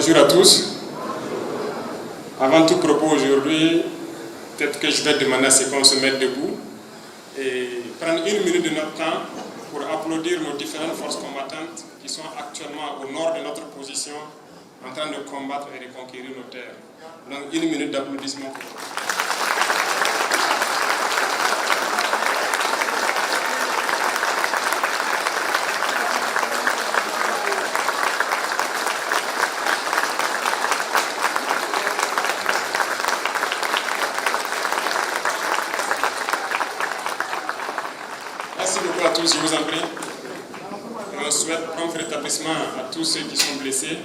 Bonjour à tous. Avant tout propos aujourd'hui, peut-être que je vais demander à ce qu'on se mette debout et prendre une minute de notre temps pour applaudir nos différentes forces combattantes qui sont actuellement au nord de notre position en train de combattre et de conquérir nos terres. Donc une minute d'applaudissement pour eux. Merci beaucoup à tous, je vous en prie. Et on souhaite prompt rétablissement à tous ceux qui sont blessés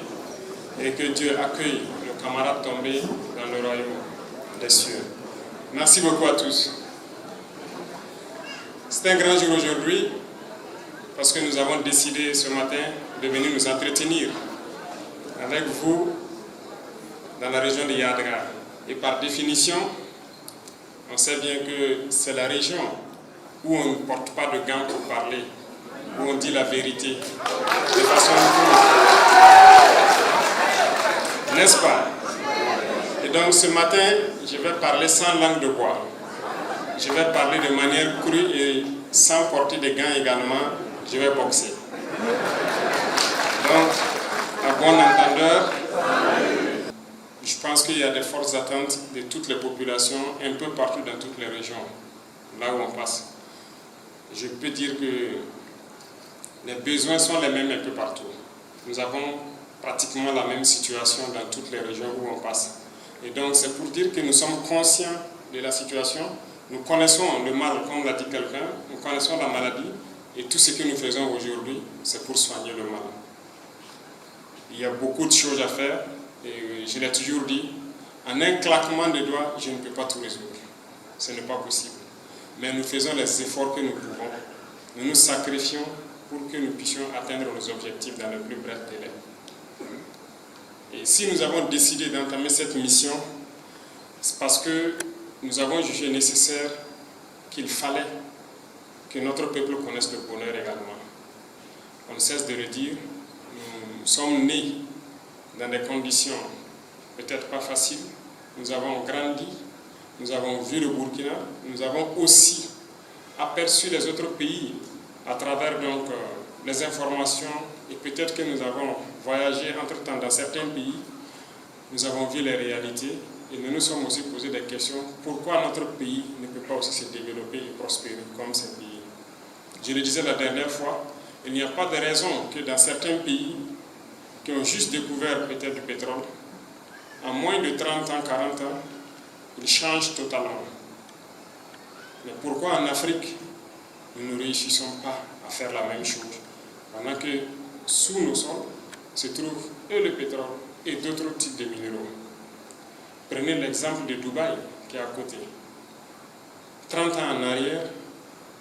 et que Dieu accueille nos camarades tombés dans le royaume des cieux. Merci beaucoup à tous. C'est un grand jour aujourd'hui parce que nous avons décidé ce matin de venir nous entretenir avec vous dans la région de Yadgar. Et par définition, on sait bien que c'est la région où on ne porte pas de gants pour parler, où on dit la vérité de façon crue. N'est-ce pas? Et donc ce matin, je vais parler sans langue de bois. Je vais parler de manière crue et sans porter de gants également, je vais boxer. Donc, à bon entendeur, je pense qu'il y a des fortes attentes de toutes les populations, un peu partout dans toutes les régions, là où on passe. Je peux dire que les besoins sont les mêmes un peu partout. Nous avons pratiquement la même situation dans toutes les régions où on passe. Et donc c'est pour dire que nous sommes conscients de la situation, nous connaissons le mal, comme l'a dit quelqu'un, nous connaissons la maladie, et tout ce que nous faisons aujourd'hui, c'est pour soigner le mal. Il y a beaucoup de choses à faire, et je l'ai toujours dit, en un claquement de doigts, je ne peux pas tout résoudre. Ce n'est pas possible. Mais nous faisons les efforts que nous pouvons. Nous nous sacrifions pour que nous puissions atteindre nos objectifs dans le plus bref délai. Et si nous avons décidé d'entamer cette mission, c'est parce que nous avons jugé nécessaire qu'il fallait que notre peuple connaisse le bonheur également. On ne cesse de le dire, nous sommes nés dans des conditions peut-être pas faciles, nous avons grandi, nous avons vu le Burkina, nous avons aussi aperçu les autres pays à travers donc, les informations et peut-être que nous avons voyagé entre-temps dans certains pays, nous avons vu les réalités et nous nous sommes aussi posé des questions. Pourquoi notre pays ne peut pas aussi se développer et prospérer comme ces pays? Je le disais la dernière fois, il n'y a pas de raison que dans certains pays qui ont juste découvert peut-être du pétrole, en moins de 30 ans, 40 ans, ils changent totalement. Mais pourquoi en Afrique, nous ne réussissons pas à faire la même chose, pendant que sous nos sols se trouvent et le pétrole et d'autres types de minéraux. Prenez l'exemple de Dubaï, qui est à côté. 30 ans en arrière,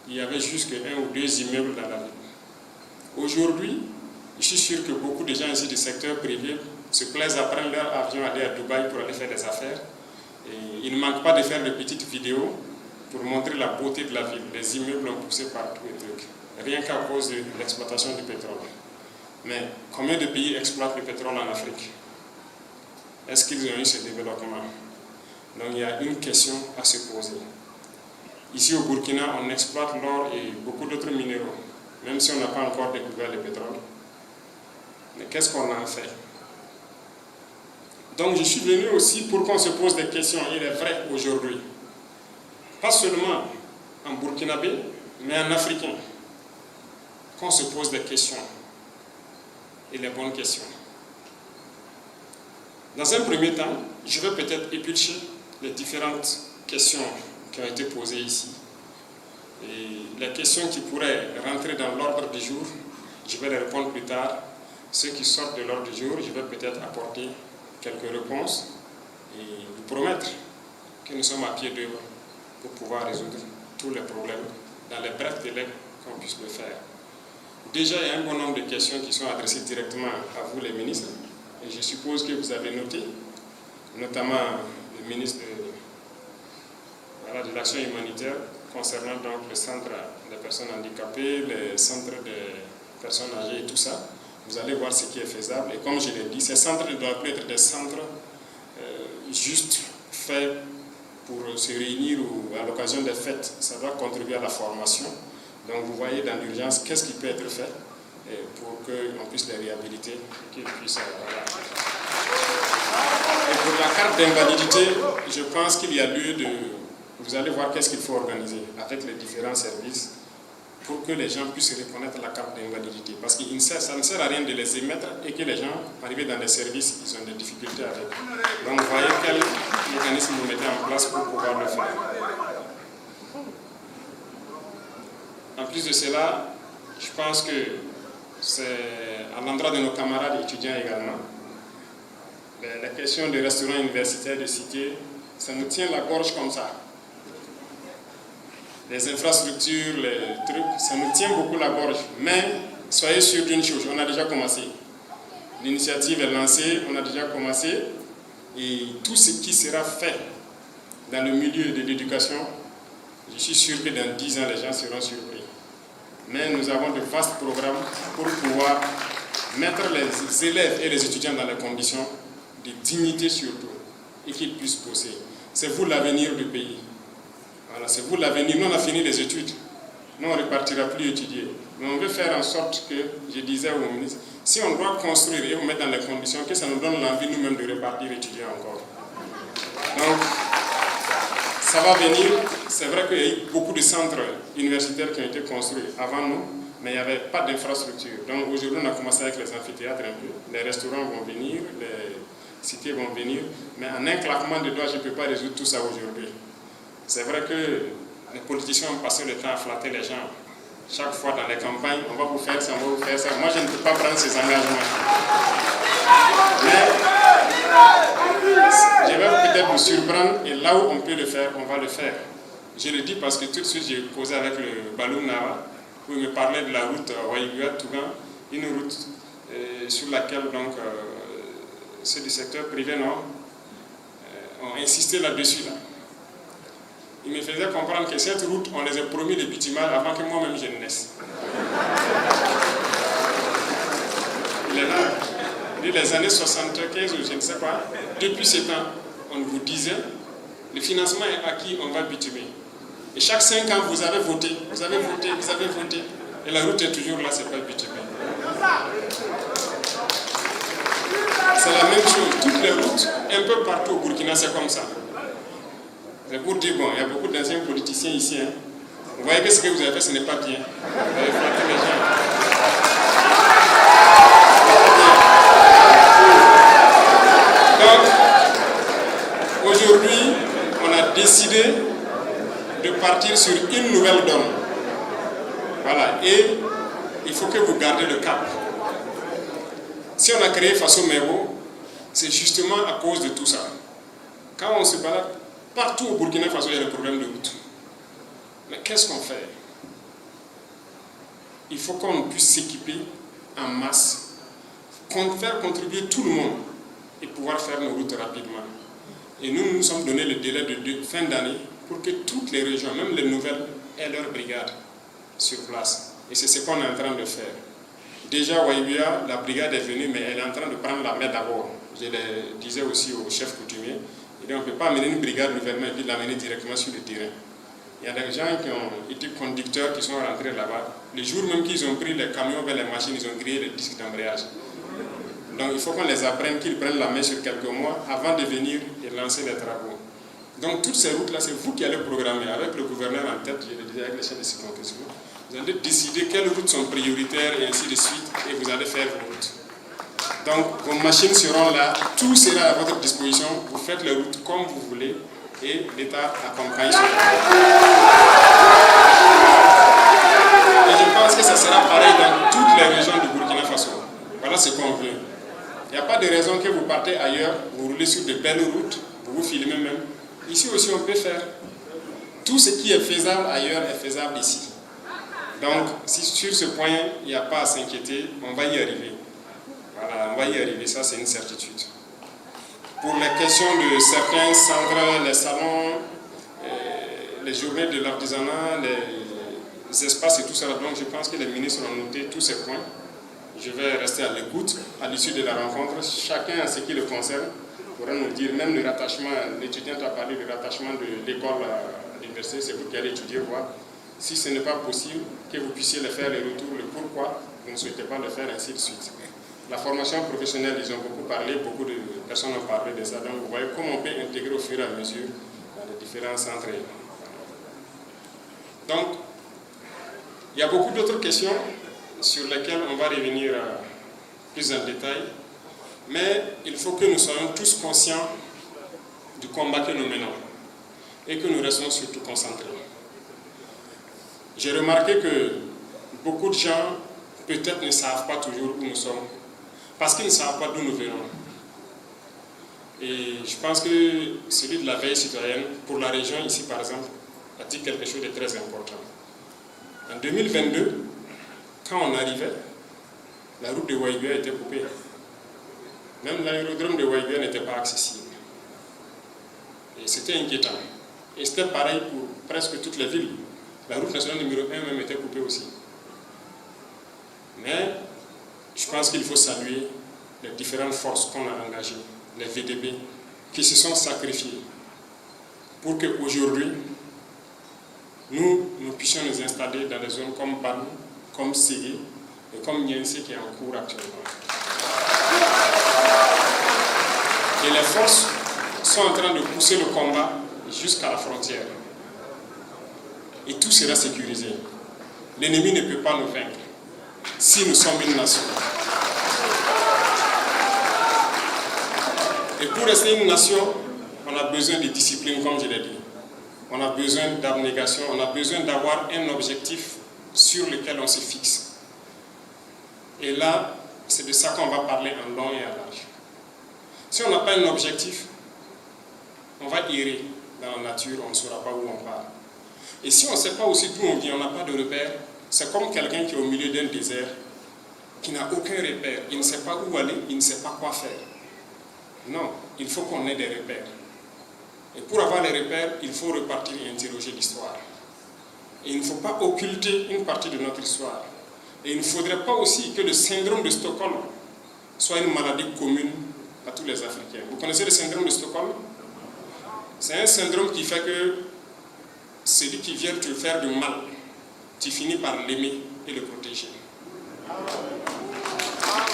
il y avait juste un ou deux immeubles dans la ville. Aujourd'hui, je suis sûr que beaucoup de gens ici du secteur privé se plaisent à prendre leur avion, aller à Dubaï pour aller faire des affaires. Et il ne manque pas de faire de petites vidéos pour montrer la beauté de la ville. Les immeubles ont poussé partout et trucs. Rien qu'à cause de l'exploitation du pétrole. Mais combien de pays exploitent le pétrole en Afrique? Est-ce qu'ils ont eu ce développement? Donc il y a une question à se poser. Ici au Burkina, on exploite l'or et beaucoup d'autres minéraux, même si on n'a pas encore découvert le pétrole. Mais qu'est-ce qu'on en fait? Donc je suis venu aussi pour qu'on se pose des questions. Il est vrai aujourd'hui, pas seulement en burkinabé, mais en africain, qu'on se pose des questions, et les bonnes questions. Dans un premier temps, je vais peut-être éplucher les différentes questions qui ont été posées ici. Et les questions qui pourraient rentrer dans l'ordre du jour, je vais les répondre plus tard. Ceux qui sortent de l'ordre du jour, je vais peut-être apporter quelques réponses et vous promettre que nous sommes à pied d'œuvre pour pouvoir résoudre tous les problèmes dans les brefs délais qu'on puisse le faire. Déjà, il y a un bon nombre de questions qui sont adressées directement à vous les ministres et je suppose que vous avez noté, notamment le ministre de l'action humanitaire concernant donc le centre des personnes handicapées, le centre des personnes âgées et tout ça. Vous allez voir ce qui est faisable. Et comme je l'ai dit, ces centres ne doivent plus être des centres juste faits pour se réunir ou à l'occasion des fêtes. Ça doit contribuer à la formation. Donc vous voyez dans l'urgence qu'est-ce qui peut être fait pour qu'on puisse les réhabiliter et qu'ils puissent... Et pour la carte d'invalidité, je pense qu'il y a lieu de... Vous allez voir qu'est-ce qu'il faut organiser avec les différents services pour que les gens puissent reconnaître la carte d'invalidité. Parce que ça ne sert à rien de les émettre et que les gens, arrivés dans des services, ils ont des difficultés avec. Donc vous voyez quel mécanisme vous mettez en place pour pouvoir le faire. En plus de cela, je pense que c'est à l'endroit de nos camarades étudiants également. La question des restaurants universitaires de cité, ça nous tient la gorge comme ça. Les infrastructures, les trucs, ça nous tient beaucoup la gorge. Mais soyez sûrs d'une chose, on a déjà commencé. L'initiative est lancée, on a déjà commencé. Et tout ce qui sera fait dans le milieu de l'éducation, je suis sûr que dans 10 ans, les gens seront surpris. Mais nous avons de vastes programmes pour pouvoir mettre les élèves et les étudiants dans les conditions de dignité surtout, et qu'ils puissent bosser. C'est vous l'avenir du pays. Voilà, c'est vous l'avenir. Nous, on a fini les études. Nous, on ne repartira plus étudier. Mais on veut faire en sorte que, je disais au ministre, si on doit construire et vous mettre dans les conditions, que ça nous donne l'envie nous-mêmes de repartir étudier encore. Donc, ça va venir. C'est vrai qu'il y a eu beaucoup de centres universitaires qui ont été construits avant nous, mais il n'y avait pas d'infrastructure. Donc aujourd'hui, on a commencé avec les amphithéâtres un peu. Les restaurants vont venir, les cités vont venir, mais en un claquement de doigts, je ne peux pas résoudre tout ça aujourd'hui. C'est vrai que les politiciens ont passé le temps à flatter les gens. Chaque fois dans les campagnes, on va vous faire ça, on va vous faire ça. Moi, je ne peux pas prendre ces engagements. Mais je vais peut-être vous surprendre et là où on peut le faire, on va le faire. Je le dis parce que tout de suite, j'ai causé avec le Balou Nawa, où il me parlait de la route Waïguya-Tougan, une route sur laquelle donc, ceux du secteur privé ont insisté là-dessus. Là. Il me faisait comprendre que cette route, on les a promis le bitumal avant que moi-même je ne naisse. Il est là. Les années 75 ou je ne sais pas, depuis ce temps, on vous disait, le financement est acquis, on va bitumer. Et chaque 5 ans, vous avez voté, vous avez voté, vous avez voté. Et la route est toujours là, c'est pas bitumée. C'est la même chose. Toutes les routes, un peu partout au Burkina, c'est comme ça. C'est pour dire, bon, il y a beaucoup d'anciens politiciens ici. Hein. Vous voyez que ce que vous avez fait, ce n'est pas bien. Vous avez flatté les gens. Donc, aujourd'hui, on a décidé de partir sur une nouvelle donne. Voilà. Et il faut que vous gardez le cap. Si on a créé Faso Mebo, c'est justement à cause de tout ça. Quand on se balade, partout au Burkina Faso, il y a des problèmes de route. Mais qu'est-ce qu'on fait? Il faut qu'on puisse s'équiper en masse, faire contribuer tout le monde et pouvoir faire nos routes rapidement. Et nous nous sommes donné le délai de fin d'année pour que toutes les régions, même les nouvelles, aient leur brigade sur place. Et c'est ce qu'on est en train de faire. Déjà, à Waïguya, la brigade est venue, mais elle est en train de prendre la main d'abord. Je le disais aussi au chef coutumier. Et donc, on ne peut pas amener une brigade nouvellement et puis l'amener directement sur le terrain. Il y a des gens qui ont été conducteurs qui sont rentrés là-bas. Les jours même qu'ils ont pris les camions vers les machines, ils ont grillé les disques d'embrayage. Donc, il faut qu'on les apprenne, qu'ils prennent la main sur quelques mois avant de venir et lancer les travaux. Donc, toutes ces routes-là, c'est vous qui allez programmer avec le gouverneur en tête, je le disais avec les chefs de circonscription. Vous allez décider quelles routes sont prioritaires et ainsi de suite, et vous allez faire vos routes. Donc, vos machines seront là, tout sera à votre disposition, vous faites les routes comme vous voulez, et l'État accompagne cela. Et je pense que ça sera pareil dans toutes les régions du Burkina Faso. Voilà ce qu'on veut. Il n'y a pas de raison que vous partez ailleurs, vous roulez sur de belles routes, vous vous filmez même. Ici aussi, on peut faire. Tout ce qui est faisable ailleurs est faisable ici. Donc, si sur ce point, il n'y a pas à s'inquiéter, on va y arriver. Voilà, on va y arriver, ça c'est une certitude. Pour les questions de certains centres, les salons, les journées de l'artisanat, les espaces et tout ça, donc je pense que les ministres ont noté tous ces points. je vais rester à l'écoute. À l'issue de la rencontre, chacun en ce qui le concerne pourra nous dire, même le rattachement, l'étudiant a parlé du rattachement de l'école à l'université, c'est vous qui allez étudier, voir si ce n'est pas possible que vous puissiez le faire, le retour, le pourquoi vous ne souhaitez pas le faire, ainsi de suite. La formation professionnelle, ils ont beaucoup parlé, beaucoup de personnes ont parlé de ça, donc vous voyez comment on peut intégrer au fur et à mesure dans les différents centres. Donc, il y a beaucoup d'autres questions sur lesquelles on va revenir plus en détail, mais il faut que nous soyons tous conscients du combat que nous menons et que nous restons surtout concentrés. J'ai remarqué que beaucoup de gens peut-être ne savent pas toujours où nous sommes, parce qu'ils ne savent pas d'où nous venons. Et je pense que celui de la veille citoyenne, pour la région ici par exemple, a dit quelque chose de très important. En 2022, quand on arrivait, la route de Waïguia était coupée. Même l'aérodrome de Waïguia n'était pas accessible. Et c'était inquiétant. Et c'était pareil pour presque toutes les villes. La route nationale numéro 1 même était coupée aussi. Mais je pense qu'il faut saluer les différentes forces qu'on a engagées, les VDB, qui se sont sacrifiés pour qu'aujourd'hui, nous puissions nous installer dans des zones comme Banou, comme Ségué et comme Niense qui est en cours actuellement. Et les forces sont en train de pousser le combat jusqu'à la frontière. Et tout sera sécurisé. L'ennemi ne peut pas nous vaincre si nous sommes une nation. Et pour rester une nation, on a besoin de discipline, comme je l'ai dit. On a besoin d'abnégation, on a besoin d'avoir un objectif sur lequel on se fixe. Et là, c'est de ça qu'on va parler en long et en large. Si on n'a pas un objectif, on va errer dans la nature, on ne saura pas où on part. Et si on ne sait pas aussi d'où on vient, on n'a pas de repère, c'est comme quelqu'un qui est au milieu d'un désert, qui n'a aucun repère, il ne sait pas où aller, il ne sait pas quoi faire. Non, il faut qu'on ait des repères. Et pour avoir les repères, il faut repartir et interroger l'histoire. Et il ne faut pas occulter une partie de notre histoire. Et il ne faudrait pas aussi que le syndrome de Stockholm soit une maladie commune à tous les Africains. Vous connaissez le syndrome de Stockholm? C'est un syndrome qui fait que celui qui vient te faire du mal, tu finis par l'aimer et le protéger.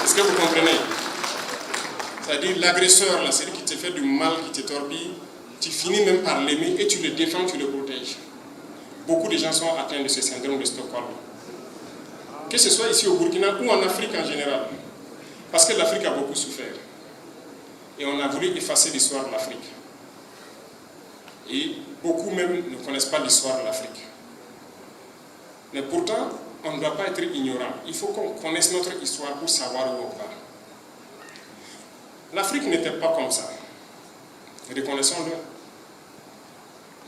Est-ce que vous comprenez? C'est-à-dire l'agresseur, là, celui qui te fait du mal, qui te torpille, tu finis même par l'aimer et tu le défends, tu le protèges. Beaucoup de gens sont atteints de ce syndrome de Stockholm. Que ce soit ici au Burkina ou en Afrique en général. Parce que l'Afrique a beaucoup souffert. Et on a voulu effacer l'histoire de l'Afrique. Et beaucoup même ne connaissent pas l'histoire de l'Afrique. Mais pourtant, on ne doit pas être ignorant. Il faut qu'on connaisse notre histoire pour savoir où on va. L'Afrique n'était pas comme ça. Reconnaissons-le.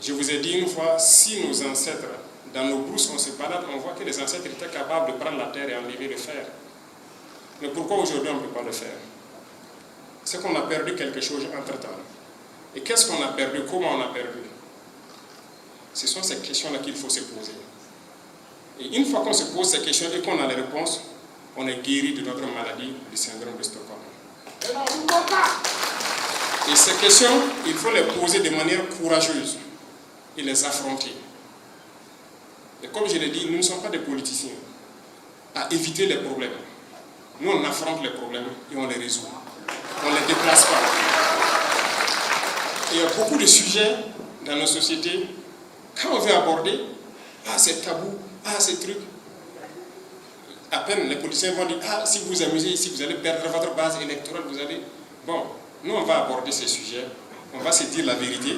Je vous ai dit une fois, si nos ancêtres, dans nos brousses, on se balade, on voit que les ancêtres étaient capables de prendre la terre et enlever le fer. Mais pourquoi aujourd'hui on ne peut pas le faire? C'est qu'on a perdu quelque chose entre-temps. Et qu'est-ce qu'on a perdu? Comment on a perdu? Ce sont ces questions-là qu'il faut se poser. Et une fois qu'on se pose ces questions et qu'on a les réponses, on est guéri de notre maladie du syndrome de Stockholm. Et ces questions, il faut les poser de manière courageuse et les affronter. Et comme je l'ai dit, nous ne sommes pas des politiciens à éviter les problèmes. Nous, on affronte les problèmes et on les résout. On ne les déplace pas. Et il y a beaucoup de sujets dans nos sociétés, quand on veut aborder, c'est tabou, c'est truc. À peine les politiciens vont dire, si vous vous amusez ici, vous allez perdre votre base électorale, vous allez... Bon, nous on va aborder ces sujets, on va se dire la vérité.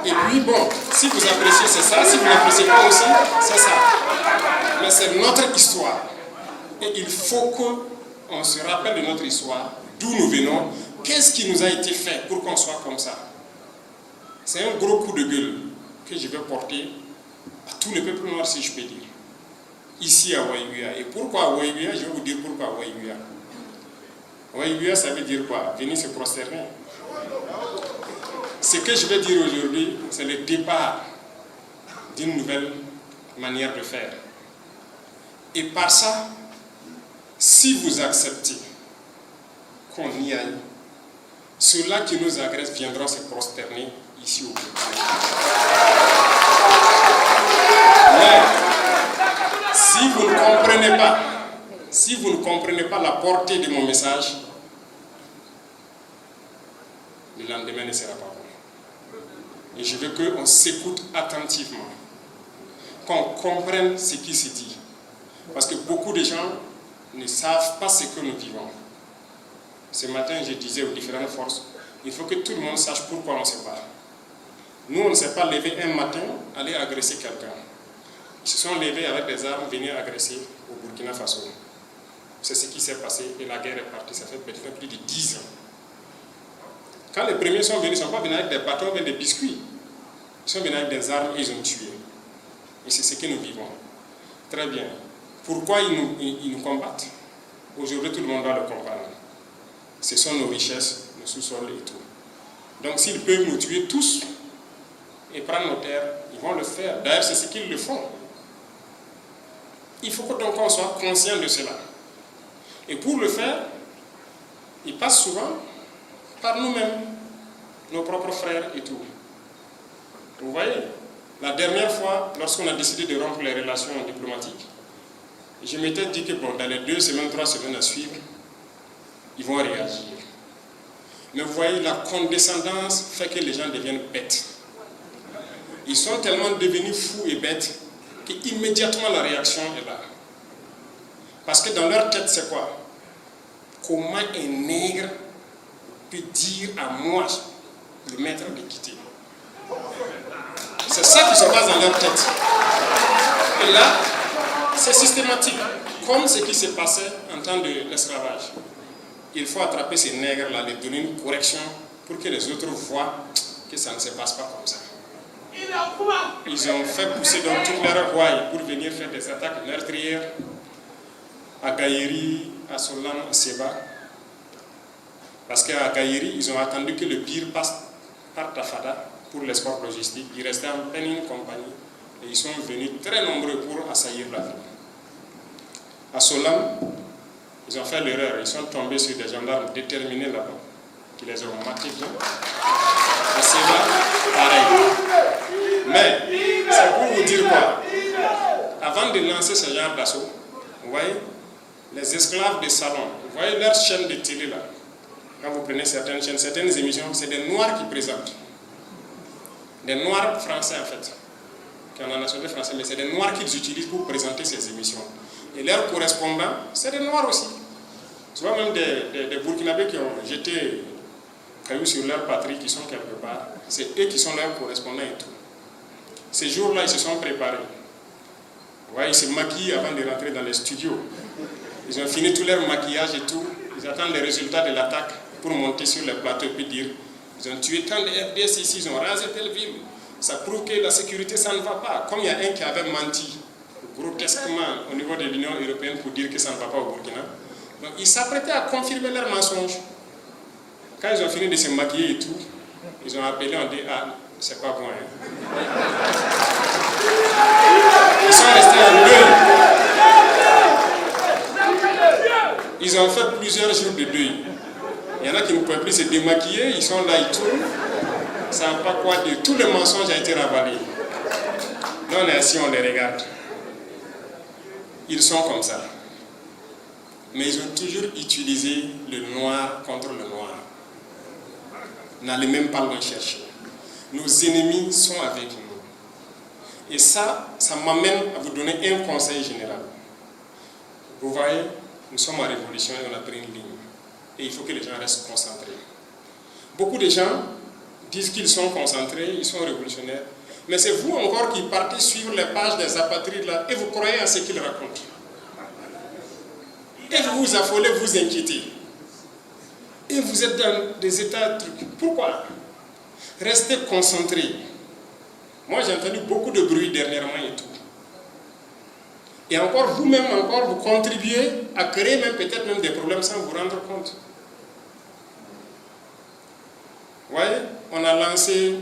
Et puis bon, si vous appréciez c'est ça, si vous n'appréciez pas aussi, c'est ça. Mais c'est notre histoire. Et il faut qu'on se rappelle de notre histoire, d'où nous venons, qu'est-ce qui nous a été fait pour qu'on soit comme ça. C'est un gros coup de gueule que je vais porter à tout le peuple noir, si je peux dire. Ici à Waïguia. Et pourquoi Waïguia? Je vais vous dire pourquoi Waïguia. Waïguia, ça veut dire quoi? Venir se prosterner. Ce que je vais dire aujourd'hui, c'est le départ d'une nouvelle manière de faire. Et par ça, si vous acceptez qu'on y aille, ceux-là qui nous agressent viendront se prosterner ici au Burkina. Mais si vous ne comprenez pas la portée de mon message, le lendemain ne sera pas bon. Et je veux qu'on s'écoute attentivement, qu'on comprenne ce qui se dit. Parce que beaucoup de gens ne savent pas ce que nous vivons. Ce matin, je disais aux différentes forces, il faut que tout le monde sache pourquoi on se bat. Nous, on ne s'est pas levé un matin, aller agresser quelqu'un. Ils se sont levés avec des armes, venir agresser au Burkina Faso. C'est ce qui s'est passé et la guerre est partie. Ça fait peut-être plus de 10 ans. Quand les premiers sont venus, ils ne sont pas venus avec des bâtons et des biscuits. Ils sont venus avec des armes et ils ont tué. Et c'est ce que nous vivons. Très bien. Pourquoi ils nous combattent? Aujourd'hui, tout le monde doit le comprendre. Ce sont nos richesses, nos sous-sols et tout. Donc s'ils peuvent nous tuer tous et prendre nos terres, ils vont le faire. D'ailleurs, c'est ce qu'ils le font. Il faut que donc on soit conscient de cela. Et pour le faire, ils passent souvent par nous-mêmes, nos propres frères et tout. Vous voyez, la dernière fois, lorsqu'on a décidé de rompre les relations diplomatiques, je m'étais dit que bon, dans les 2 semaines, 3 semaines à suivre, ils vont réagir. Mais vous voyez, la condescendance fait que les gens deviennent bêtes. Ils sont tellement devenus fous et bêtes qu'immédiatement la réaction est là. Parce que dans leur tête, c'est quoi? Comment un nègre peut dire à moi, le maître, de quitter? C'est ça qui se passe dans leur tête. Et là, c'est systématique, comme ce qui s'est passé en temps de l'esclavage. Il faut attraper ces nègres-là, les donner une correction pour que les autres voient que ça ne se passe pas comme ça. Ils ont fait pousser dans toute leur rouaille pour venir faire des attaques meurtrières à Gaïri, à Solam, à Seba. Parce qu'à Gaïri, ils ont attendu que le pire passe par Tafada pour l'escorte logistique. Il restait en peine une compagnie et ils sont venus très nombreux pour assaillir la ville. À Solam, ils ont fait l'erreur, ils sont tombés sur des gendarmes déterminés là-bas, qui les ont matés bien. À Seba, pareil. Mais, c'est pour vous dire quoi? Avant de lancer ce genre d'assaut, vous voyez, les esclaves de salon, vous voyez leur chaîne de télé là, quand vous prenez certaines chaînes, certaines émissions, c'est des noirs qui présentent. Des noirs français en fait, qui ont la nationalité française, mais c'est des noirs qu'ils utilisent pour présenter ces émissions. Et leurs correspondants, c'est des noirs aussi. Tu vois, même des Burkinabés qui ont jeté cailloux sur leur patrie, qui sont quelque part, c'est eux qui sont leurs correspondants et tout. Ces jours-là, ils se sont préparés. Ouais, ils se maquillent avant de rentrer dans les studios. Ils ont fini tout leur maquillage et tout. Ils attendent les résultats de l'attaque pour monter sur les plateaux et puis dire ils ont tué tant de RDS ici, ils ont rasé telle ville. Ça prouve que la sécurité, ça ne va pas. Comme il y a un qui avait menti grotesquement au niveau de l'Union européenne pour dire que ça ne va pas au Burkina. Donc ils s'apprêtaient à confirmer leur mensonge. Quand ils ont fini de se maquiller et tout, ils ont appelé, on dit, ah, c'est pas bon. Hein. Ils sont restés en deuil. Ils ont fait plusieurs jours de deuil. Il y en a qui ne peuvent plus se démaquiller, ils sont là, ils tournent. Ça ne va pas quoi dire. Tout le mensonge a été ravalé. Là, on est assis, on les regarde. Ils sont comme ça. Mais ils ont toujours utilisé le noir contre le noir. N'allez même pas loin chercher. Nos ennemis sont avec nous. Et ça m'amène à vous donner un conseil général. Vous voyez, nous sommes en révolution et on a pris une ligne. Et il faut que les gens restent concentrés. Beaucoup de gens disent qu'ils sont concentrés, ils sont révolutionnaires. Mais c'est vous encore qui partez suivre les pages des apatrides là et vous croyez à ce qu'ils racontent. Et vous vous affolez, vous inquiétez. Et vous êtes dans des états de trucs. Pourquoi? Restez concentrés. Moi j'ai entendu beaucoup de bruit dernièrement et tout. Et encore vous-même, encore vous contribuez à créer même peut-être même des problèmes sans vous rendre compte. Vous voyez, on a lancé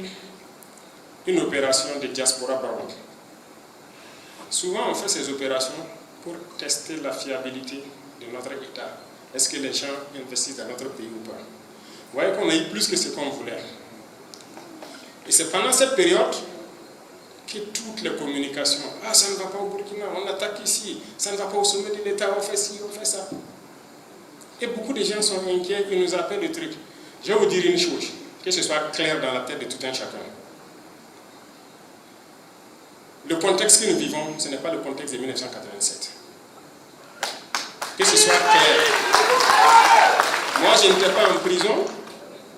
une opération de diaspora baroque. Souvent on fait ces opérations pour tester la fiabilité de notre État. Est-ce que les gens investissent dans notre pays ou pas? Vous voyez qu'on a eu plus que ce qu'on voulait. Et c'est pendant cette période que toutes les communications, ah ça ne va pas au Burkina, on attaque ici, ça ne va pas au sommet de l'État, on fait ci, on fait ça. Et beaucoup de gens sont inquiets, ils nous appellent le truc. Je vais vous dire une chose, que ce soit clair dans la tête de tout un chacun. Le contexte que nous vivons, ce n'est pas le contexte de 1987. Que ce soit clair. Moi, je n'étais pas en prison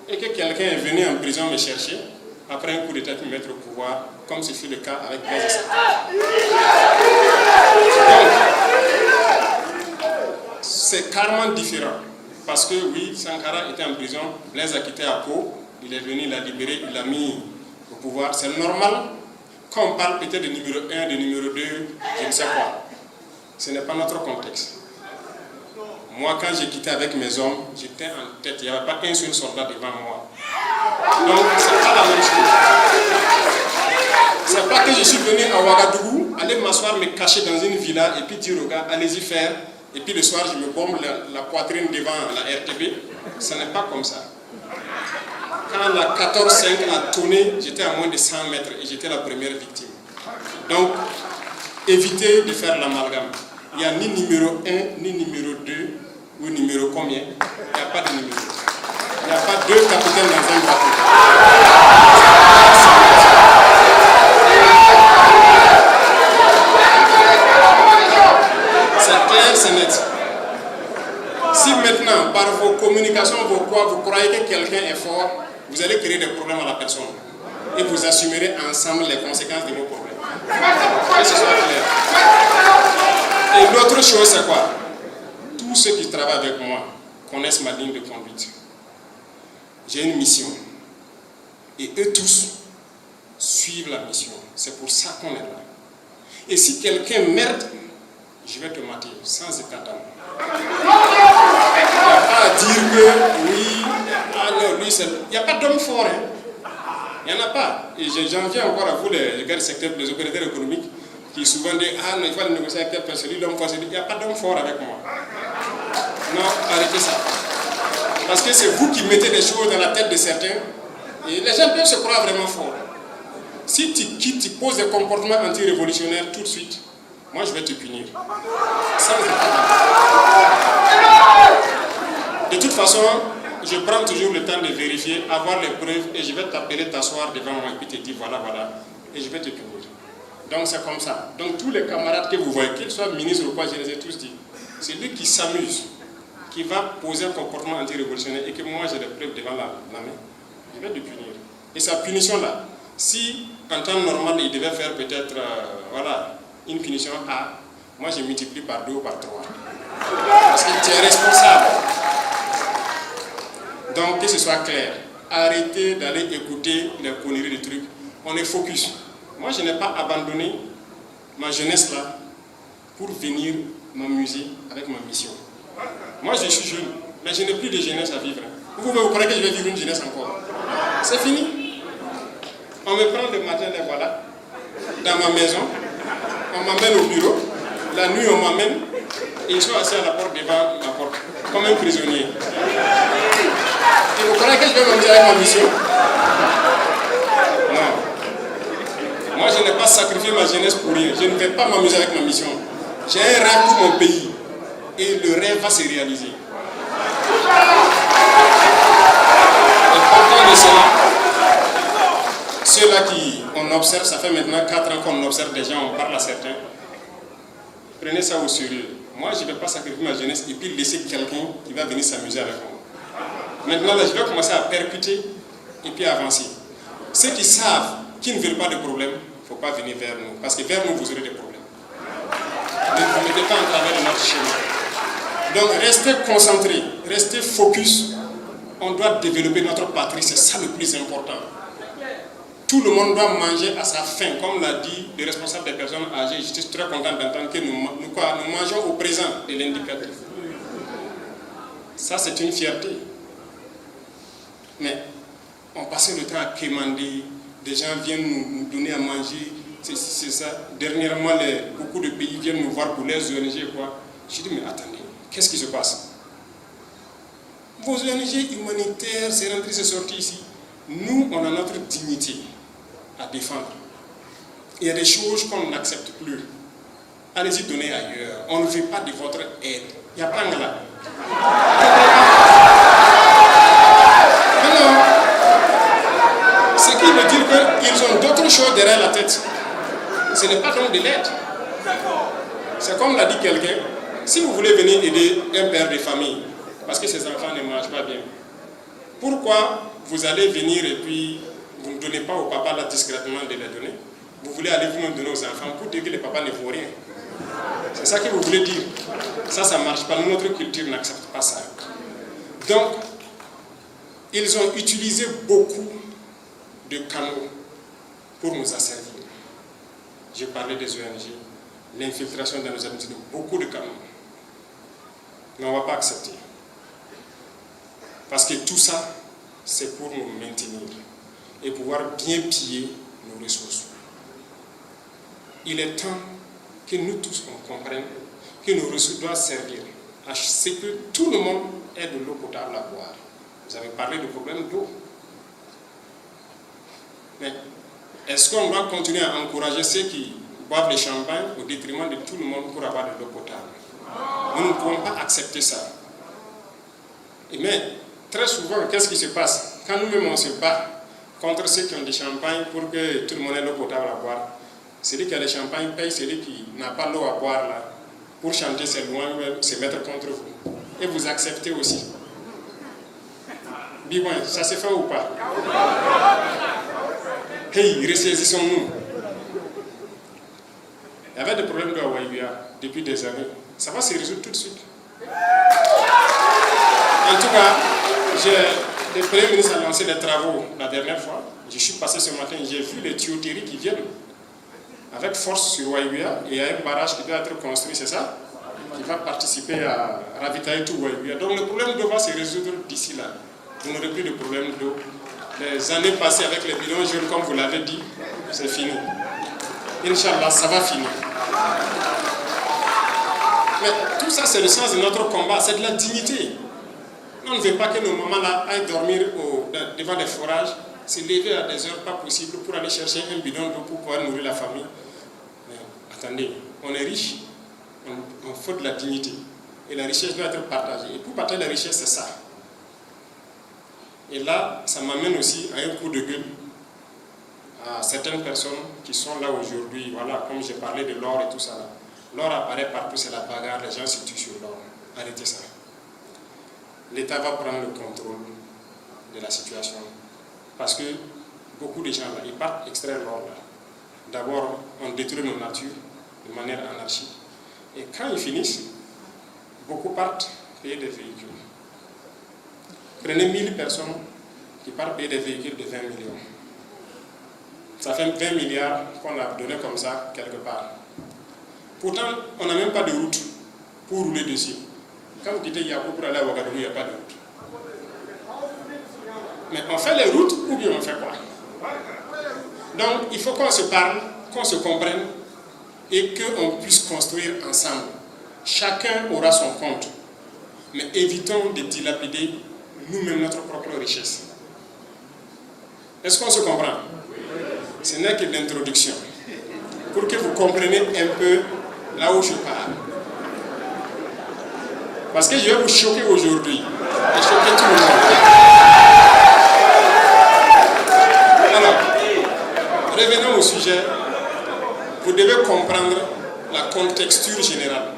et que quelqu'un est venu en prison me chercher après un coup de tête me mettre au pouvoir, comme ce fut le cas avec Blaise Sankara. Donc, c'est carrément différent. Parce que oui, Sankara était en prison, Blaise a quitté à Pau, il est venu, il l'a libéré, il l'a mis au pouvoir. C'est normal qu'on parle peut-être de numéro 1, de numéro 2, je ne sais quoi. Ce n'est pas notre contexte. Moi, quand j'ai quitté avec mes hommes, j'étais en tête, il n'y avait pas un seul soldat devant moi. Donc, c'est pas la même chose. C'est pas que je suis venu à Ouagadougou, aller m'asseoir, me cacher dans une villa et puis dire aux gars, allez-y faire. Et puis le soir, je me bombe la poitrine devant la RTB. Ce n'est pas comme ça. Quand la 14-5 a tourné, j'étais à moins de 100 mètres et j'étais la première victime. Donc, évitez de faire l'amalgame. Il n'y a ni numéro 1, ni numéro 2, ou numéro combien. Il n'y a pas de numéro. Il n'y a pas deux capitaines dans un bateau. C'est clair, c'est net. Si maintenant, par vos communications, vous croyez que quelqu'un est fort, vous allez créer des problèmes à la personne. Et vous assumerez ensemble les conséquences de vos problèmes. Que ce soit clair. Et l'autre chose, c'est quoi? Tous ceux qui travaillent avec moi connaissent ma ligne de conduite. J'ai une mission. Et eux tous suivent la mission. C'est pour ça qu'on est là. Et si quelqu'un merde, je vais te mater sans état d'âme. Il n'y a pas à dire que oui, ah non, lui c'est... Il n'y a pas d'homme fort. Hein. Il n'y en a pas. Et j'en viens encore à vous, les gars du secteur, les opérateurs économiques, qui souvent disent ah non, il faut aller négocier avec telle personne, l'homme fort. Il n'y a pas d'homme fort avec moi. Non, arrêtez ça. Parce que c'est vous qui mettez des choses dans la tête de certains. Et les gens peuvent se croire vraiment forts. Si tu quittes, tu poses des comportements anti-révolutionnaires tout de suite, moi je vais te punir. Ça, de toute façon, je prends toujours le temps de vérifier, avoir les preuves, et je vais t'appeler, t'asseoir devant moi et puis te dire voilà, et je vais te punir. Donc c'est comme ça. Donc tous les camarades que vous voyez, qu'ils soient ministres ou quoi, je les ai tous dit, c'est lui qui s'amuse, qui va poser un comportement anti-révolutionnaire et que moi j'ai les preuves devant la main, je vais te punir. Et sa punition là, si en temps normal il devait faire peut-être une punition A, moi je multiplie par 2 ou par 3. Parce que tu es responsable. Donc que ce soit clair, arrêtez d'aller écouter les conneries de trucs. On est focus. Moi je n'ai pas abandonné ma jeunesse là pour venir m'amuser avec ma mission. Moi je suis jeune, mais je n'ai plus de jeunesse à vivre. Vous croyez que je vais vivre une jeunesse encore? C'est fini. On me prend le matin, les voilà, dans ma maison, on m'amène au bureau, la nuit on m'amène, et ils sont assis à la porte devant ma porte, comme un prisonnier. Et vous croyez que je vais m'amuser avec ma mission? Non. Moi je n'ai pas sacrifié ma jeunesse pour rien, je ne vais pas m'amuser avec ma mission. J'ai un rêve pour mon pays, et le rêve va se réaliser. Et partant de cela, ceux-là qui on observe, ça fait maintenant 4 ans qu'on observe des gens, on parle à certains. Prenez ça au sérieux. Moi, je ne vais pas sacrifier ma jeunesse et puis laisser quelqu'un qui va venir s'amuser avec moi. Maintenant, là, je vais commencer à percuter et puis avancer. Ceux qui savent, qui ne veulent pas de problème, il ne faut pas venir vers nous. Parce que vers nous, vous aurez des problèmes. Ne vous mettez pas en travers de notre chemin. Donc, restez concentrés, restez focus. On doit développer notre patrie, c'est ça le plus important. Tout le monde doit manger à sa faim, comme l'a dit le responsable des personnes âgées. Je suis très content d'entendre que nous mangeons au présent de l'indicatif. Ça, c'est une fierté. Mais on passait le temps à quémander, des gens viennent nous donner à manger, c'est ça. Dernièrement, beaucoup de pays viennent nous voir pour les ONG. Je dis, mais attendez, Qu'est-ce qui se passe? Vos ONG humanitaires, c'est rentré, c'est sorti ici. Nous, on a notre dignité à défendre. Il y a des choses qu'on n'accepte plus. Allez-y donner ailleurs. On ne veut pas de votre aide. Il n'y a pas de là. Non. Ce qui veut dire qu'ils ont d'autres choses derrière la tête. Ce n'est pas donc de l'aide. C'est comme l'a dit quelqu'un. Si vous voulez venir aider un père de famille, parce que ses enfants ne mangent pas bien, pourquoi vous allez venir et puis vous ne donnez pas au papa là discrètement de les donner? Vous voulez aller vous-même donner aux enfants pour dire que le papa ne vaut rien. C'est ça que vous voulez dire. Ça ne marche pas. Notre culture n'accepte pas ça. Donc, ils ont utilisé beaucoup de canaux pour nous asservir. J'ai parlé des ONG, l'infiltration dans nos administrations, beaucoup de canaux. Mais on ne va pas accepter. Parce que tout ça, c'est pour nous maintenir et pouvoir bien piller nos ressources. Il est temps que nous tous on comprenne que nos ressources doivent servir à ce que tout le monde ait de l'eau potable à boire. Vous avez parlé du problème d'eau. Mais est-ce qu'on doit continuer à encourager ceux qui boivent le champagne au détriment de tout le monde pour avoir de l'eau potable? Nous ne pouvons pas accepter ça. Mais très souvent, qu'est-ce qui se passe? Quand nous-mêmes on se bat contre ceux qui ont du champagne pour que tout le monde ait l'eau potable à boire, celui qui a le champagne paye celui qui n'a pas l'eau à boire là, pour chanter ses louanges, se mettre contre vous. Et vous acceptez aussi. Dis moi, ça se fait ou pas? Hey, ressaisissons-nous. Il y avait des problèmes de Hawaïa depuis des années. Ça va se résoudre tout de suite. En tout cas, le Premier ministre a lancé des travaux la dernière fois. Je suis passé ce matin, j'ai vu les tuyauteries qui viennent avec force sur Waïouya, et il y a un barrage qui doit être construit, c'est ça? Qui va participer à ravitailler tout Waïouya. Donc le problème d'eau va se résoudre d'ici là. Vous n'aurez plus de problème d'eau. Les années passées avec les bidons jaunes, comme vous l'avez dit, c'est fini. Inch'Allah, ça va finir. Mais tout ça, c'est le sens de notre combat, c'est de la dignité. On ne veut pas que nos mamans là aillent dormir devant les forages, se lever à des heures pas possibles pour aller chercher un bidon d'eau pour pouvoir nourrir la famille. Mais attendez, on est riche, on faut de la dignité. Et la richesse doit être partagée. Et pour partager la richesse, c'est ça. Et là, ça m'amène aussi à un coup de gueule à certaines personnes qui sont là aujourd'hui. Voilà, comme j'ai parlé de l'or et tout ça. L'or apparaît partout, c'est la bagarre, les gens se tuent sur l'or. Arrêtez ça. L'État va prendre le contrôle de la situation. Parce que beaucoup de gens là, ils partent extraire l'or là. D'abord, on détruit nos natures de manière anarchique. Et quand ils finissent, beaucoup partent payer des véhicules. Prenez 1000 personnes qui partent payer des véhicules de 20 millions. Ça fait 20 milliards qu'on a donné comme ça quelque part. Pourtant, on n'a même pas de route pour rouler dessus. Quand vous quittez Yako pour aller à Ouagadougou, il n'y a pas de route. Mais on fait les routes ou bien on fait quoi? Donc, il faut qu'on se parle, qu'on se comprenne et qu'on puisse construire ensemble. Chacun aura son compte. Mais évitons de dilapider nous-mêmes notre propre richesse. Est-ce qu'on se comprend? Ce n'est que l'introduction. Pour que vous compreniez un peu là où je pars. Parce que je vais vous choquer aujourd'hui. Et choquer tout le monde. Alors, revenons au sujet. Vous devez comprendre la contexture générale.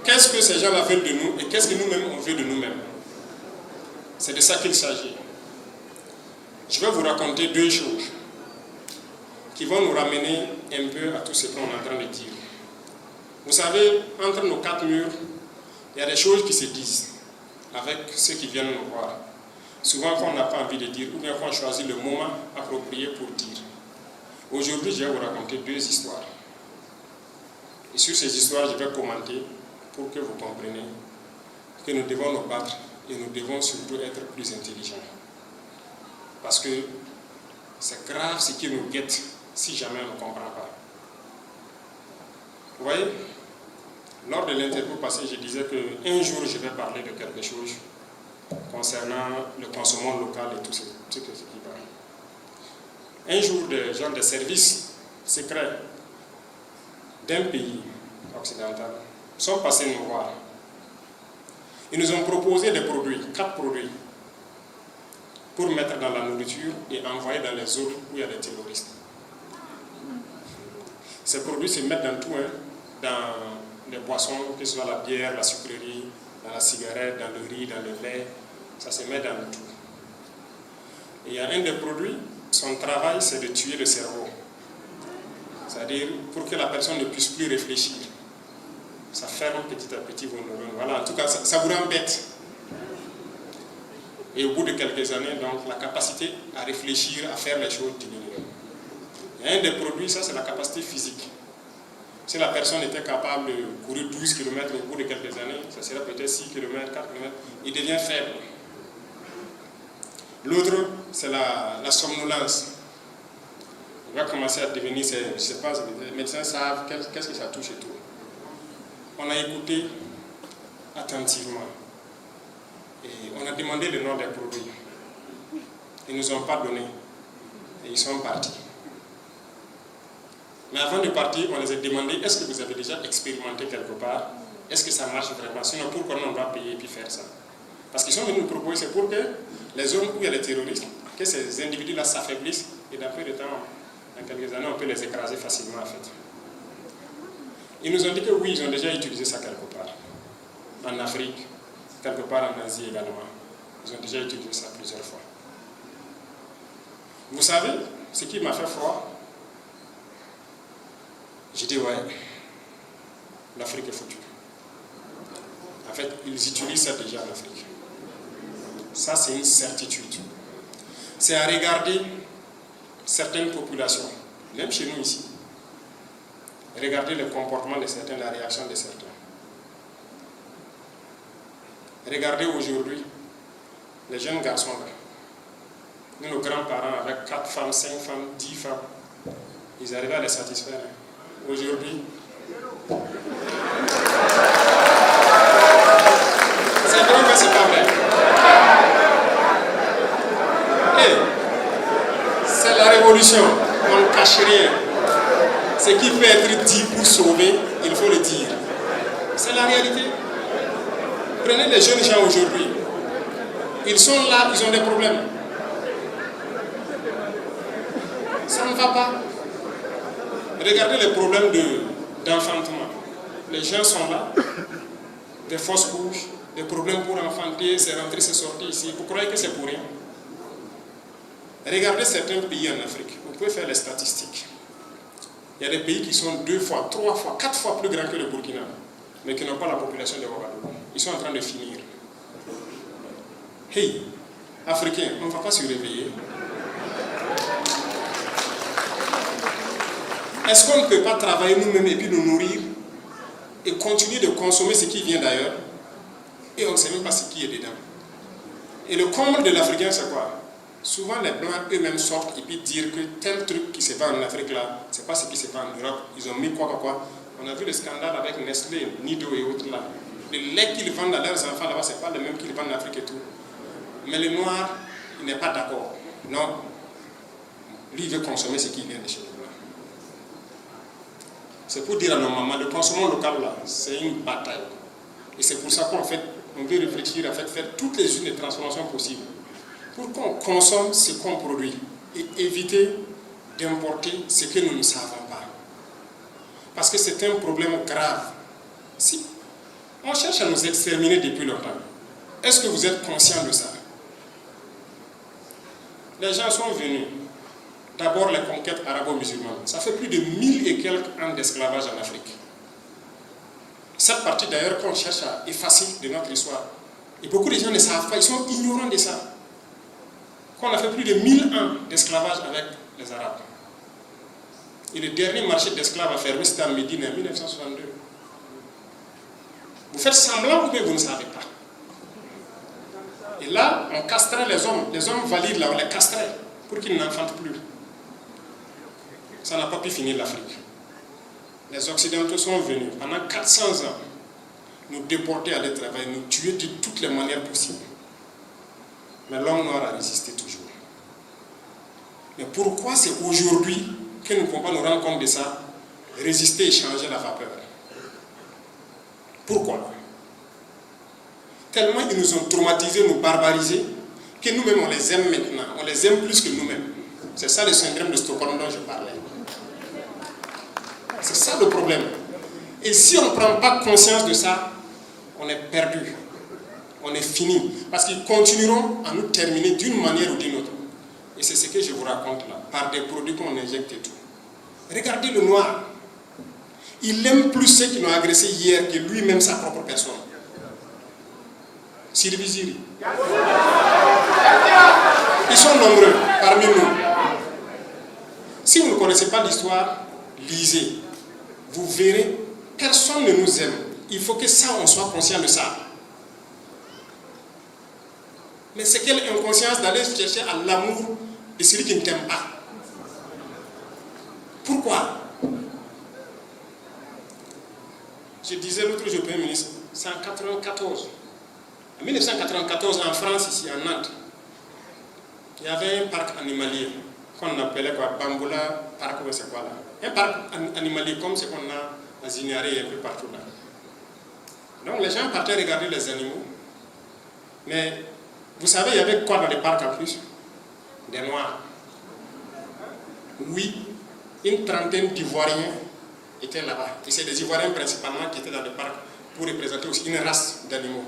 Qu'est-ce que ces gens-là veulent de nous et qu'est-ce que nous-mêmes on veut de nous-mêmes? C'est de ça qu'il s'agit. Je vais vous raconter deux choses qui vont nous ramener un peu à tout ce qu'on est en train de dire. Vous savez, entre nos quatre murs, il y a des choses qui se disent avec ceux qui viennent nous voir. Souvent, quand on n'a pas envie de dire, ou bien quand on choisit le moment approprié pour dire. Aujourd'hui, je vais vous raconter deux histoires. Et sur ces histoires, je vais commenter pour que vous compreniez que nous devons nous battre et nous devons surtout être plus intelligents. Parce que c'est grave ce qui nous guette si jamais on ne comprend pas. Vous voyez? Lors de l'interview passée, je disais qu'un jour, je vais parler de quelque chose concernant le consommation local et tout ce qui va. Un jour, des gens de services secrets d'un pays occidental sont passés nous voir. Ils nous ont proposé des produits, 4 produits, pour mettre dans la nourriture et envoyer dans les zones où il y a des terroristes. Ces produits se mettent dans tout, dans les boissons, que ce soit la bière, la sucrerie, dans la cigarette, dans le riz, dans le lait, ça se met dans tout. Et il y a un des produits, son travail c'est de tuer le cerveau. C'est-à-dire pour que la personne ne puisse plus réfléchir. Ça ferme petit à petit vos neurones. Voilà, en tout cas, ça vous rend bête. Et au bout de quelques années, donc, la capacité à réfléchir, à faire les choses diminue. Il y a un des produits, ça c'est la capacité physique. Si la personne était capable de courir 12 km au bout de quelques années, ça serait peut-être 6 km, 4 km, il devient faible. L'autre, c'est la somnolence. Il va commencer à devenir, je ne sais pas, les médecins savent qu'est-ce que ça touche et tout. On a écouté attentivement et on a demandé le nom des produits. Ils ne nous ont pas donné et ils sont partis. Mais avant de partir, on les a demandé, est-ce que vous avez déjà expérimenté quelque part? Est-ce que ça marche vraiment? Sinon, pourquoi on va payer et puis faire ça? Parce qu'ils sont venus nous proposer, c'est pour que les zones où il y a les terroristes, que ces individus-là s'affaiblissent et dans peu de temps, dans quelques années, on peut les écraser facilement en fait. Ils nous ont dit que oui, ils ont déjà utilisé ça quelque part. En Afrique, quelque part en Asie également. Ils ont déjà utilisé ça plusieurs fois. Vous savez, ce qui m'a fait froid, j'ai dit ouais, l'Afrique est foutue. En fait, ils utilisent ça déjà en Afrique. Ça, c'est une certitude. C'est à regarder certaines populations, même chez nous ici. Regardez le comportement de certains, la réaction de certains. Regardez aujourd'hui les jeunes garçons là. Nous, nos grands-parents, avec 4 femmes, 5 femmes, 10 femmes, ils arrivaient à les satisfaire. Aujourd'hui, c'est vrai que c'est pas vrai. Et c'est la révolution, on ne cache rien. Ce qui peut être dit pour sauver, il faut le dire. C'est la réalité. Prenez les jeunes gens aujourd'hui. Ils sont là, ils ont des problèmes. Ça ne va pas. Regardez les problèmes d'enfantement. Les gens sont là, des fausses couches, des problèmes pour enfanter, c'est rentré, c'est sorti ici. Vous croyez que c'est pour rien? Regardez certains pays en Afrique. Vous pouvez faire les statistiques. Il y a des pays qui sont 2 fois, 3 fois, 4 fois plus grands que le Burkina, mais qui n'ont pas la population de Ouagadougou. Ils sont en train de finir. Hey, Africains, on ne va pas se réveiller. Est-ce qu'on ne peut pas travailler nous-mêmes et puis nous nourrir et continuer de consommer ce qui vient d'ailleurs et on ne sait même pas ce qui est dedans? Et le comble de l'Africain, c'est quoi? Souvent, les Blancs eux-mêmes sortent et puis dire que tel truc qui se vend en Afrique là, c'est pas ce qui se vend en Europe. Ils ont mis quoi. On a vu le scandale avec Nestlé, Nido et autres là. Le lait qu'ils vendent à leurs enfants là-bas, c'est pas le même qu'ils vendent en Afrique et tout. Mais le noir, il n'est pas d'accord. Non. Lui, il veut consommer ce qui vient de chez nous. C'est pour dire à nos mamans, le consommation local là, c'est une bataille. Et c'est pour ça qu'on fait, on veut réfléchir à faire toutes les unités de transformation possibles. Pour qu'on consomme ce qu'on produit et éviter d'importer ce que nous ne savons pas. Parce que c'est un problème grave. Si on cherche à nous exterminer depuis longtemps, est-ce que vous êtes conscient de ça? Les gens sont venus. D'abord les conquêtes arabo-musulmanes. Ça fait plus de 1000 et quelques ans d'esclavage en Afrique. Cette partie d'ailleurs qu'on cherche à effacer de notre histoire. Et beaucoup de gens ne savent pas, ils sont ignorants de ça. Qu'on a fait plus de 1000 ans d'esclavage avec les Arabes. Et le dernier marché d'esclaves a fermé, c'était en Médine en 1962. Vous faites semblant ou bien vous ne savez pas. Et là, on castrait les hommes valides là, on les castrait pour qu'ils n'enfantent plus. Ça n'a pas pu finir l'Afrique. Les Occidentaux sont venus pendant 400 ans. nous déporter à aller travailler, nous tuer de toutes les manières possibles. Mais l'homme noir a résisté toujours. Mais pourquoi c'est aujourd'hui que nous ne pouvons pas nous rendre compte de ça, résister et changer la vapeur? Pourquoi? Tellement ils nous ont traumatisés, nous barbarisés, que nous-mêmes on les aime maintenant, on les aime plus que nous-mêmes. C'est ça le syndrome de Stockholm dont je parlais. C'est ça le problème. Et si on ne prend pas conscience de ça, on est perdu. On est fini. Parce qu'ils continueront à nous terminer d'une manière ou d'une autre. Et c'est ce que je vous raconte là, par des produits qu'on injecte et tout. Regardez le noir. Il aime plus ceux qui l'ont agressé hier que lui-même sa propre personne. Sylvie Ziri. Ils sont nombreux parmi nous. Si vous ne connaissez pas l'histoire, lisez. Vous verrez, personne ne nous aime. Il faut que ça, on soit conscient de ça. Mais c'est quelle inconscience d'aller chercher à l'amour de celui qui ne t'aime pas. Pourquoi? Je disais l'autre jour au Premier ministre, c'est en 1994. En 1994, en France, ici, en Nantes, il y avait un parc animalier qu'on appelait quoi, Bamboula, parc, c'est quoi là? Un parc animalier comme ce qu'on a à Zignaré et un peu partout là. Donc les gens partaient regarder les animaux. Mais vous savez, il y avait quoi dans les parcs en plus? Des Noirs. Oui, une trentaine d'Ivoiriens étaient là-bas. Et c'est des Ivoiriens principalement qui étaient dans le parc pour représenter aussi une race d'animaux.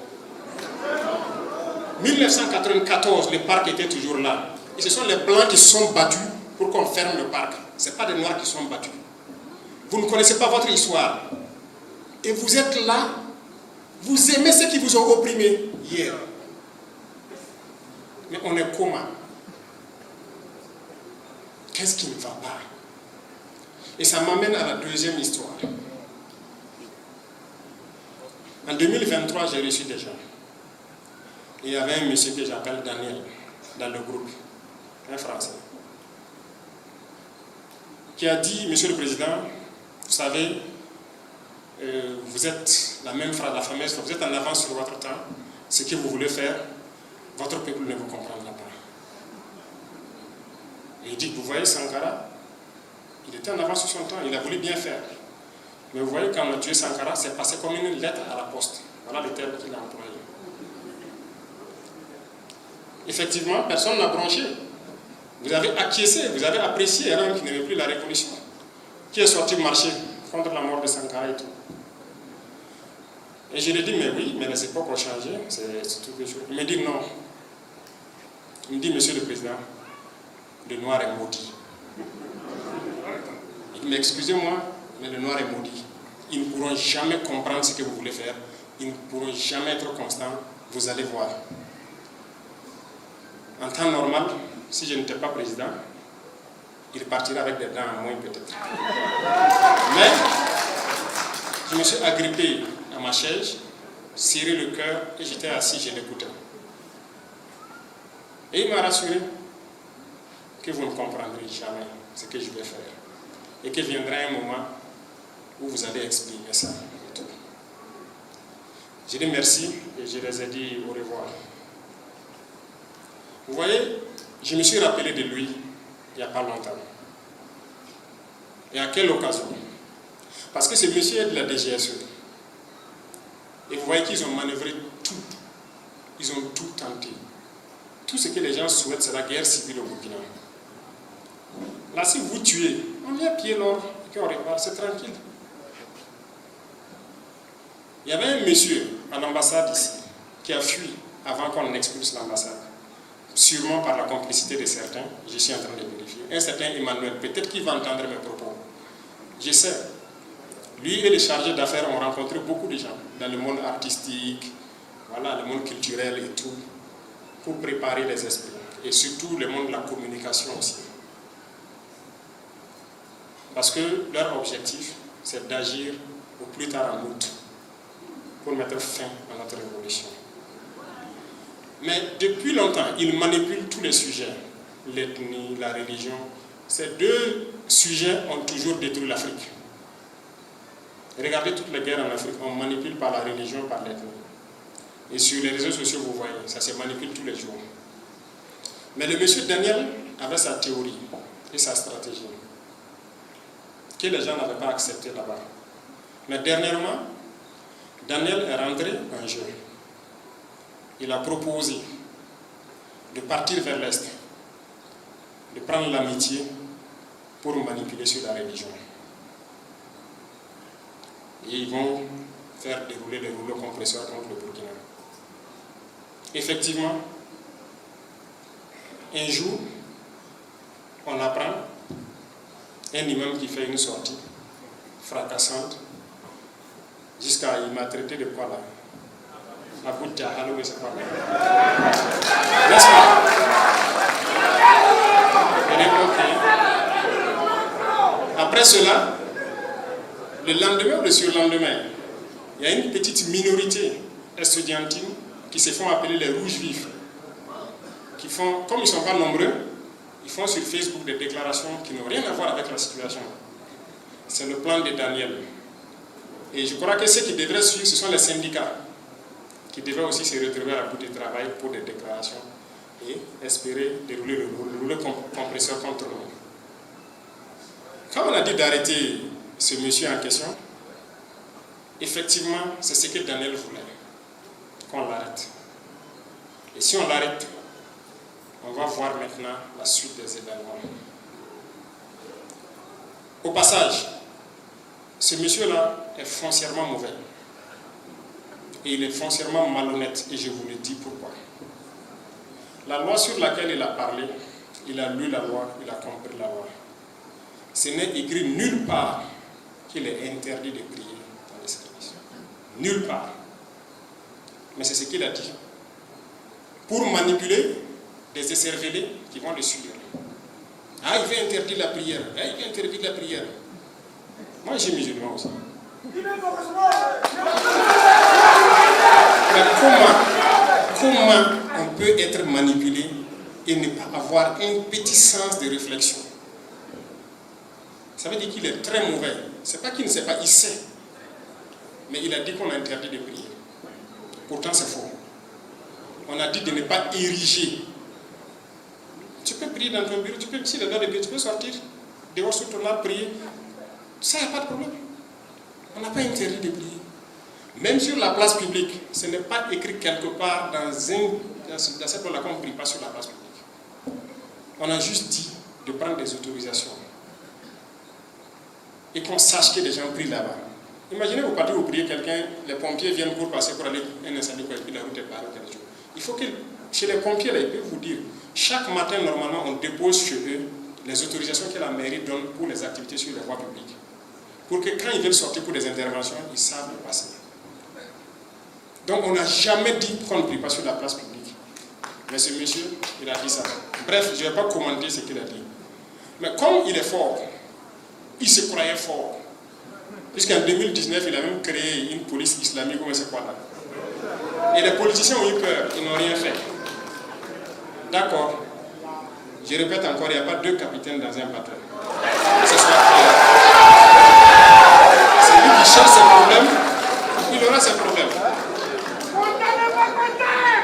1994, le parc était toujours là. Et ce sont les Blancs qui sont battus pour qu'on ferme le parc. Ce n'est pas des Noirs qui sont battus. Vous ne connaissez pas votre histoire. Et vous êtes là, vous aimez ceux qui vous ont opprimés hier. Mais on est comment? Qu'est-ce qui ne va pas? Et ça m'amène à la deuxième histoire. En 2023, j'ai reçu des gens. Il y avait un monsieur que j'appelle Daniel dans le groupe, un Français, qui a dit, Monsieur le Président, vous savez, vous êtes la même phrase, la fameuse phrase, vous êtes en avance sur votre temps, ce que vous voulez faire, votre peuple ne vous comprendra pas. Et il dit, vous voyez Sankara, il était en avance sur son temps, il a voulu bien faire. Mais vous voyez, quand on a tué Sankara, c'est passé comme une lettre à la poste. Voilà le terme qu'il a employé. Effectivement, personne n'a branché. Vous avez acquiescé, vous avez apprécié, alors qu'il n'avait plus la révolution. Qui est sorti marcher contre la mort de Sankara et tout. Et je lui ai dit, mais oui, mais les époques ont changé, c'est tout quelque chose. Il me dit non. Il me dit, Monsieur le Président, le noir est maudit. Il me dit, excusez-moi, mais le noir est maudit. Ils ne pourront jamais comprendre ce que vous voulez faire. Ils ne pourront jamais être constants. Vous allez voir. En temps normal, si je n'étais pas président, il partirait avec des dents en moins peut-être. Mais je me suis agrippé à ma chaise, serré le cœur et j'étais assis, je l'écoutais. Et il m'a rassuré que vous ne comprendrez jamais ce que je vais faire. Et que viendra un moment où vous allez exprimer ça. Et tout. J'ai dit merci et je les ai dit au revoir. Vous voyez, je me suis rappelé de lui il n'y a pas longtemps. Et à quelle occasion? Parce que ce monsieur est de la DGSE. Et vous voyez qu'ils ont manœuvré tout. Ils ont tout tenté. Tout ce que les gens souhaitent, c'est la guerre civile au Burkina. Là, si vous tuez, on vient piller l'or et qu'on repart, c'est tranquille. Il y avait un monsieur à l'ambassade ici qui a fui avant qu'on expulse l'ambassade. Sûrement par la complicité de certains, je suis en train de vérifier. Un certain Emmanuel, peut-être qu'il va entendre mes propos. Je sais, lui et les chargés d'affaires ont rencontré beaucoup de gens dans le monde artistique, voilà, le monde culturel et tout, pour préparer les esprits. Et surtout le monde de la communication aussi. Parce que leur objectif, c'est d'agir au plus tard en août pour mettre fin à notre révolution. Mais depuis longtemps, ils manipulent tous les sujets. L'ethnie, la religion. Ces deux sujets ont toujours détruit l'Afrique. Regardez toutes les guerres en Afrique, on manipule par la religion, par l'ethnie. Et sur les réseaux sociaux, vous voyez, ça se manipule tous les jours. Mais le monsieur Daniel avait sa théorie et sa stratégie, que les gens n'avaient pas accepté là-bas. Mais dernièrement, Daniel est rentré un jeu. Il a proposé de partir vers l'Est, de prendre l'amitié pour manipuler sur la religion. Et ils vont faire dérouler les rouleaux compresseurs contre le Burkina. Effectivement, un jour, on apprend un imam qui fait une sortie fracassante jusqu'à il m'a traité de quoi là? Abu Jahal, mais c'est pas vrai. N'est-ce pas? Après cela, le lendemain ou le surlendemain, il y a une petite minorité estudiantine qui se font appeler les rouges vifs, qui font, comme ils ne sont pas nombreux, ils font sur Facebook des déclarations qui n'ont rien à voir avec la situation. C'est le plan de Daniel. Et je crois que ceux qui devraient suivre, ce sont les syndicats, qui devraient aussi se retrouver à bout de travail pour des déclarations et espérer dérouler le rouleau compresseur contre nous. Quand on a dit d'arrêter ce monsieur en question, effectivement, c'est ce que Daniel voulait, qu'on l'arrête. Et si on l'arrête, on va voir maintenant la suite des événements. Au passage, ce monsieur-là est foncièrement mauvais. Et il est foncièrement malhonnête, et je vous le dis pourquoi. La loi sur laquelle il a parlé, il a lu la loi, il a compris la loi. Ce n'est écrit nulle part qu'il est interdit de prier dans les services. Nulle part. Mais c'est ce qu'il a dit. Pour manipuler des écervelés qui vont le suivre. Ah, il veut interdire la prière. Ah, il veut interdire la prière. Moi, j'ai musulman aussi. Mais comment on peut être manipulé et ne pas avoir un petit sens de réflexion? Ça veut dire qu'il est très mauvais. C'est pas qu'il ne sait pas, il sait. Mais il a dit qu'on a interdit de prier. Pourtant, c'est faux. On a dit de ne pas ériger. Tu peux prier dans ton bureau, tu peux, si le de Dieu, tu peux sortir dehors sur ton arbre, prier. Ça, il n'y a pas de problème. On n'a pas interdit de prier. Même sur la place publique, ce n'est pas écrit quelque part dans cette loi-là qu'on ne prie pas sur la place publique. On a juste dit de prendre des autorisations et qu'on sache que les gens prient là-bas. Imaginez vous partez, vous priez quelqu'un, les pompiers viennent pour passer pour aller un incendie, et puis la route est barrée. Il faut que chez les pompiers, là, ils peuvent vous dire, chaque matin, normalement, on dépose chez eux les autorisations que la mairie donne pour les activités sur les voies publiques. Pour que quand ils veulent sortir pour des interventions, ils savent le passer. Donc on n'a jamais dit qu'on ne prie pas sur la place publique. Mais ce monsieur, il a dit ça. Bref, je ne vais pas commenter ce qu'il a dit. Mais comme il est fort, il se croyait fort. Puisqu'en 2019, il a même créé une police islamique, ou c'est quoi là. Et les politiciens ont eu peur, ils n'ont rien fait. D'accord. Je répète encore, il n'y a pas deux capitaines dans un bateau. Que ce soit clair. C'est lui qui cherche ses problèmes, il aura ses problèmes.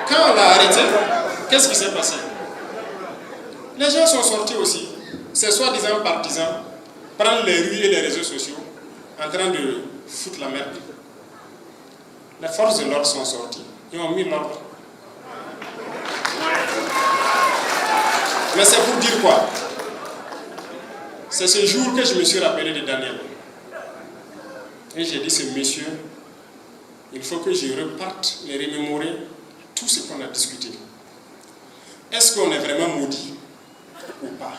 Quand on l'a arrêté, qu'est-ce qui s'est passé? Les gens sont sortis aussi, ces soi-disant partisans, prendre les rues et les réseaux sociaux, en train de foutre la merde. Les forces de l'ordre sont sorties, ils ont mis l'ordre. Mais c'est pour dire quoi? C'est ce jour que je me suis rappelé de Daniel. Et j'ai dit, ce monsieur, il faut que je reparte et remémorer tout ce qu'on a discuté. Est-ce qu'on est vraiment maudit ou pas?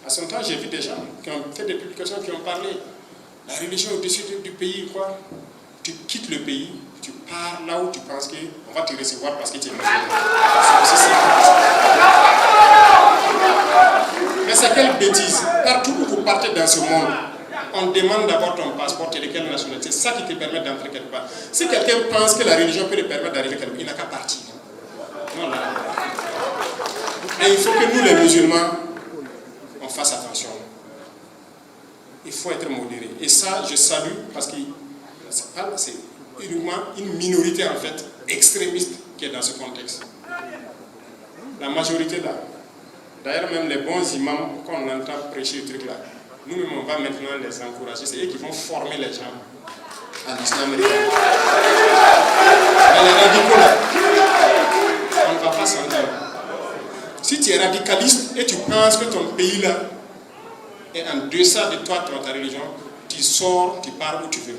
À son temps, j'ai vu des gens qui ont fait des publications, qui ont parlé. La religion au-dessus du pays, quoi. Tu quittes le pays, tu pars là où tu penses qu'on va te recevoir parce que tu es musulman. C'est aussi simple que ça. Mais c'est quelle bêtise. Partout où vous partez dans ce monde, on demande d'abord ton passeport et de quelle nationalité. C'est ça qui te permet d'entrer quelque part. Si quelqu'un pense que la religion peut lui permettre d'arriver quelque part, il n'a qu'à partir. Non, là. Et il faut que nous, les musulmans, on fasse attention. faut être modéré. Et ça, je salue parce que c'est uniquement une minorité en fait extrémiste qui est dans ce contexte. La majorité là. D'ailleurs, même les bons imams, quand on entend prêcher ce truc là, nous-mêmes on va maintenant les encourager. C'est eux qui vont former les gens à l'islam. Mais les radicaux là, on ne va pas s'entendre. Si tu es radicaliste et tu penses que ton pays là est en deçà de toi, de ta religion, tu sors, tu pars où tu veux.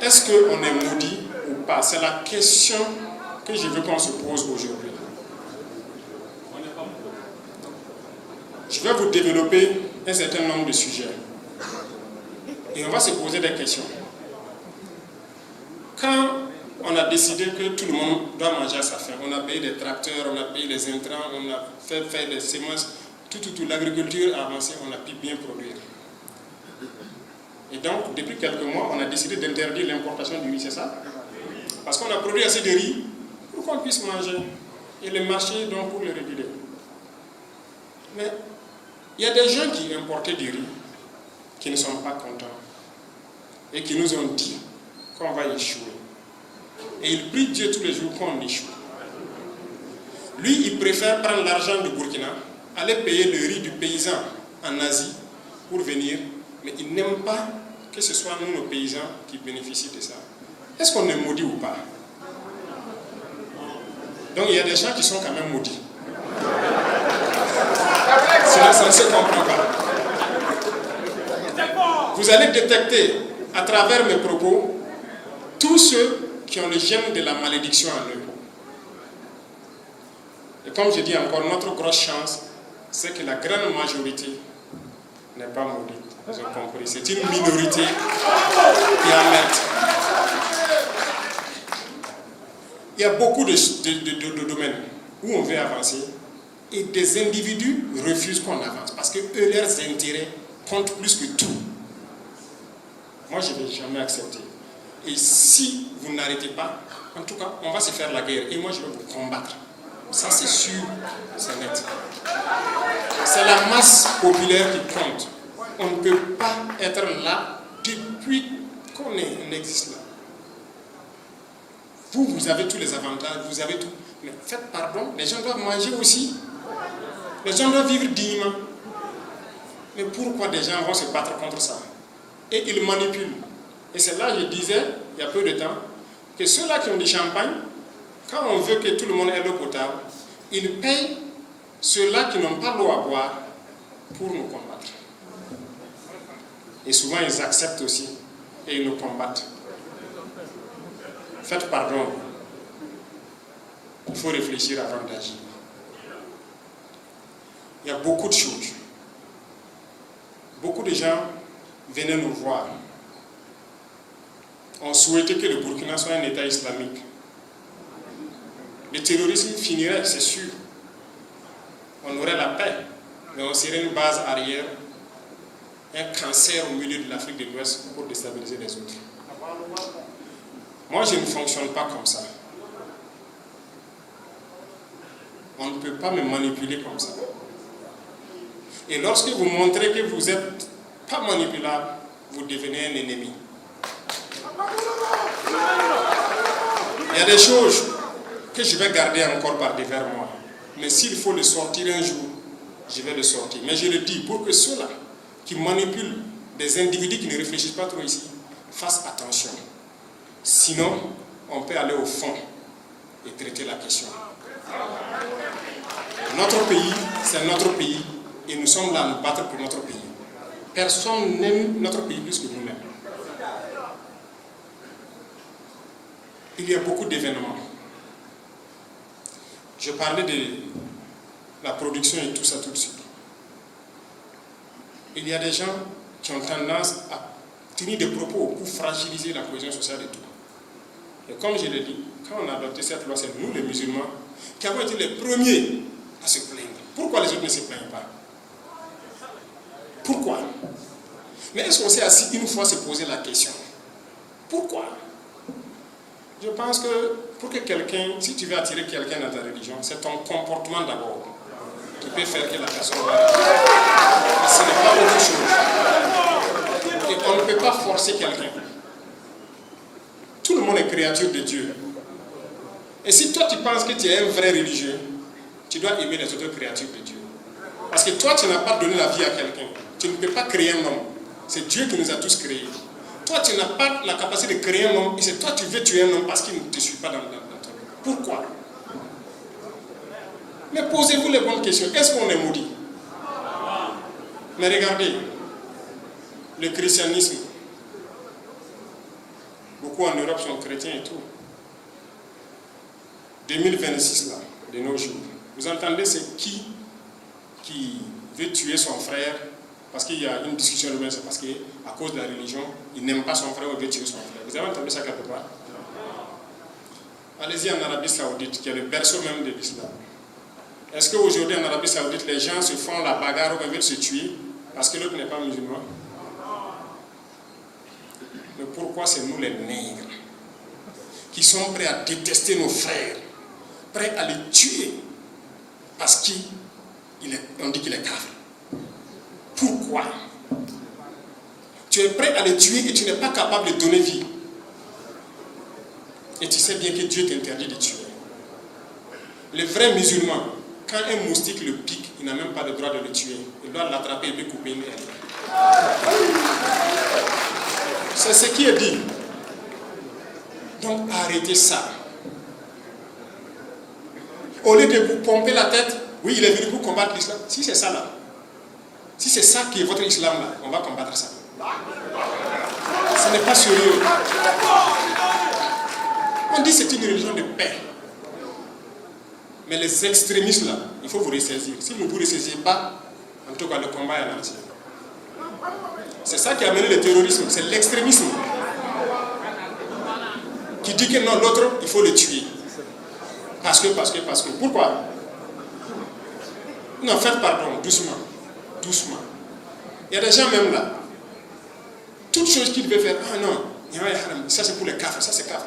Est-ce qu'on est maudit ou pas? C'est la question que je veux qu'on se pose aujourd'hui. Je vais vous développer un certain nombre de sujets. Et on va se poser des questions. Quand on a décidé que tout le monde doit manger à sa faim, on a payé des tracteurs, on a payé les intrants, on a fait faire des semences, tout, l'agriculture a avancé, on a pu bien produire. Et donc, depuis quelques mois, on a décidé d'interdire l'importation du riz, c'est ça? Parce qu'on a produit assez de riz pour qu'on puisse manger. Et le marché, donc, pour le réguler. Mais il y a des gens qui importaient du riz, qui ne sont pas contents, et qui nous ont dit qu'on va échouer. Et ils prient Dieu tous les jours qu'on échoue. Lui, il préfère prendre l'argent du Burkina, aller payer le riz du paysan en Asie pour venir, mais il n'aime pas que ce soit nous, nos paysans, qui bénéficient de ça. Est-ce qu'on est maudit ou pas? Donc il y a des gens qui sont quand même maudits. Sinon, ça ne se comprend pas. Vous allez détecter à travers mes propos tous ceux qui ont le gène de la malédiction en eux. Et comme je dis encore, notre grosse chance, c'est que la grande majorité n'est pas maudite. Vous avez compris. C'est une minorité qui emmerde. Il y a beaucoup de domaines où on veut avancer et des individus refusent qu'on avance parce que eux, leurs intérêts comptent plus que tout. Moi, je ne vais jamais accepter. Et si vous n'arrêtez pas, en tout cas, on va se faire la guerre et moi, je vais vous combattre. Ça, c'est sûr, c'est net. C'est la masse populaire qui compte. On ne peut pas être là depuis qu'on existe là. Vous avez tous les avantages, vous avez tout. Mais faites pardon, les gens doivent manger aussi. Les gens doivent vivre dignement. Mais pourquoi des gens vont se battre contre ça? Et ils manipulent. Et c'est là que je disais, il y a peu de temps, que ceux-là qui ont du champagne, quand on veut que tout le monde ait l'eau potable, ils payent ceux-là qui n'ont pas l'eau à boire pour nous combattre. Et souvent, ils acceptent aussi et ils nous combattent. Faites pardon. Il faut réfléchir avant d'agir. Il y a beaucoup de choses. Beaucoup de gens venaient nous voir. On souhaitait que le Burkina soit un État islamique. Le terrorisme finirait, c'est sûr. On aurait la paix, mais on serait une base arrière, un cancer au milieu de l'Afrique de l'Ouest pour déstabiliser les autres. Moi, je ne fonctionne pas comme ça. On ne peut pas me manipuler comme ça. Et lorsque vous montrez que vous n'êtes pas manipulable, vous devenez un ennemi. Il y a des choses que je vais garder encore par devers moi. Mais s'il faut le sortir un jour, je vais le sortir. Mais je le dis pour que ceux-là qui manipulent des individus qui ne réfléchissent pas trop ici fassent attention. Sinon, on peut aller au fond et traiter la question. Notre pays, c'est notre pays et nous sommes là à nous battre pour notre pays. Personne n'aime notre pays plus que nous-mêmes. Il y a beaucoup d'événements. Je parlais de la production et tout ça tout de suite. Il y a des gens qui ont tendance à tenir des propos pour fragiliser la cohésion sociale et tout. Et comme je l'ai dit, quand on a adopté cette loi, c'est nous les musulmans qui avons été les premiers à se plaindre. Pourquoi les autres ne se plaignent pas? Pourquoi? Mais est-ce qu'on s'est assis une fois se poser la question? Pourquoi? Je pense que pour que quelqu'un, si tu veux attirer quelqu'un dans ta religion, c'est ton comportement d'abord. qui peut faire que la personne va rester. Mais ce n'est pas autre chose. Et on ne peut pas forcer quelqu'un. Tout le monde est créature de Dieu. Et si toi tu penses que tu es un vrai religieux, tu dois aimer les autres créatures de Dieu. Parce que toi tu n'as pas donné la vie à quelqu'un. Tu ne peux pas créer un homme. C'est Dieu qui nous a tous créés. Toi tu n'as pas la capacité de créer un homme et c'est toi tu veux tuer un homme parce qu'il ne te suit pas dans ton vie. Pourquoi? Mais posez-vous les bonnes questions. Est-ce qu'on est maudit? Mais regardez, le christianisme, beaucoup en Europe sont chrétiens et tout. 2026 là, de nos jours, vous entendez c'est qui veut tuer son frère parce qu'il y a une discussion humaine, c'est parce qu'à cause de la religion, il n'aime pas son frère ou veut tuer son frère. Vous avez entendu ça quelque part? Allez-y en Arabie Saoudite, qui est le berceau même de l'islam. Est-ce qu'aujourd'hui en Arabie Saoudite, les gens se font la bagarre ou veulent se tuer parce que l'autre n'est pas musulman? Mais pourquoi c'est nous les nègres qui sommes prêts à détester nos frères, prêts à les tuer parce qu'on dit qu'il est kafir? Pourquoi? Tu es prêt à les tuer et tu n'es pas capable de donner vie. Et tu sais bien que Dieu t'interdit de tuer. Le vrai musulman, quand un moustique le pique, il n'a même pas le droit de le tuer. Il doit l'attraper et lui couper une aile. C'est ce qui est dit. Donc arrêtez ça. Au lieu de vous pomper la tête, oui, il est venu pour combattre l'islam. Si c'est ça là, si c'est ça qui est votre islam là, on va combattre ça. Ce n'est pas sérieux. On dit que c'est une religion de paix. Mais les extrémistes là, il faut vous ressaisir. Si vous ne vous ressaisissez pas, en tout cas le combat est entier. C'est ça qui a amené le terrorisme, c'est l'extrémisme. Qui dit que non, l'autre, il faut le tuer. Parce que. Pourquoi? Non, faites pardon, doucement. Doucement. Il y a des gens même là. Toute chose qu'il veut faire, ah non, ça c'est pour les kafres, ça c'est kafre.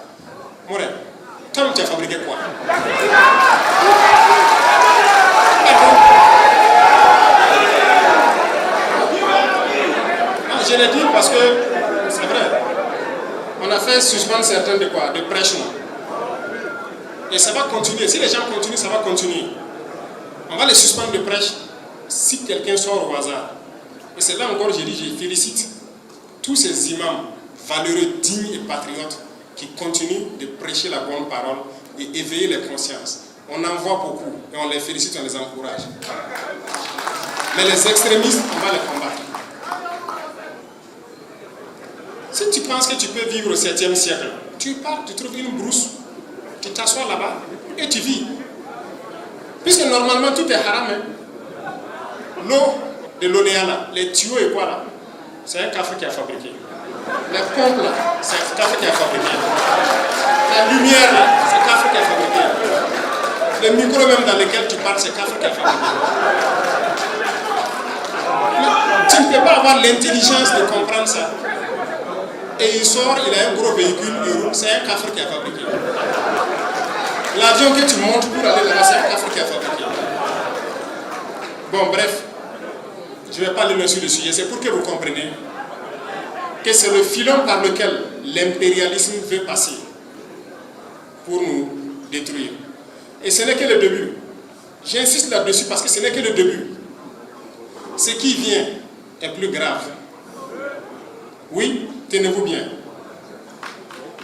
Morel, toi tu as fabriqué quoi? Non, je l'ai dit parce que c'est vrai. On a fait suspendre certains de quoi? De prêches. Et ça va continuer. Si les gens continuent, ça va continuer. On va les suspendre de prêche si quelqu'un sort au hasard. Et c'est là encore, je félicite tous ces imams valeureux, dignes et patriotes qui continuent de prêcher la bonne parole et éveiller les consciences. On en voit beaucoup et on les félicite, on les encourage. Mais les extrémistes, on va les combattre. Si tu penses que tu peux vivre au 7e siècle, tu pars, tu trouves une brousse, tu t'assois là-bas et tu vis. Puisque normalement tout est haram. Hein? L'eau de l'Onéa là, les tuyaux et quoi là, c'est un café qui a fabriqué. Les pompes là, c'est un café qui a fabriqué. La lumière là, c'est un café qui a fabriqué. Les micros même dans lesquels tu parles, c'est un café qui a fabriqué. Mais tu ne peux pas avoir l'intelligence de comprendre ça. Et il sort, il a un gros véhicule, il roule, c'est un café qui a fabriqué. L'avion que tu montes pour aller là-bas, c'est un café qui a fabriqué. Bon, bref, je ne vais pas aller sur le sujet, c'est pour que vous compreniez que c'est le filon par lequel l'impérialisme veut passer pour nous détruire. Et ce n'est que le début. J'insiste là-dessus parce que ce n'est que le début. Ce qui vient est plus grave. Oui, tenez-vous bien.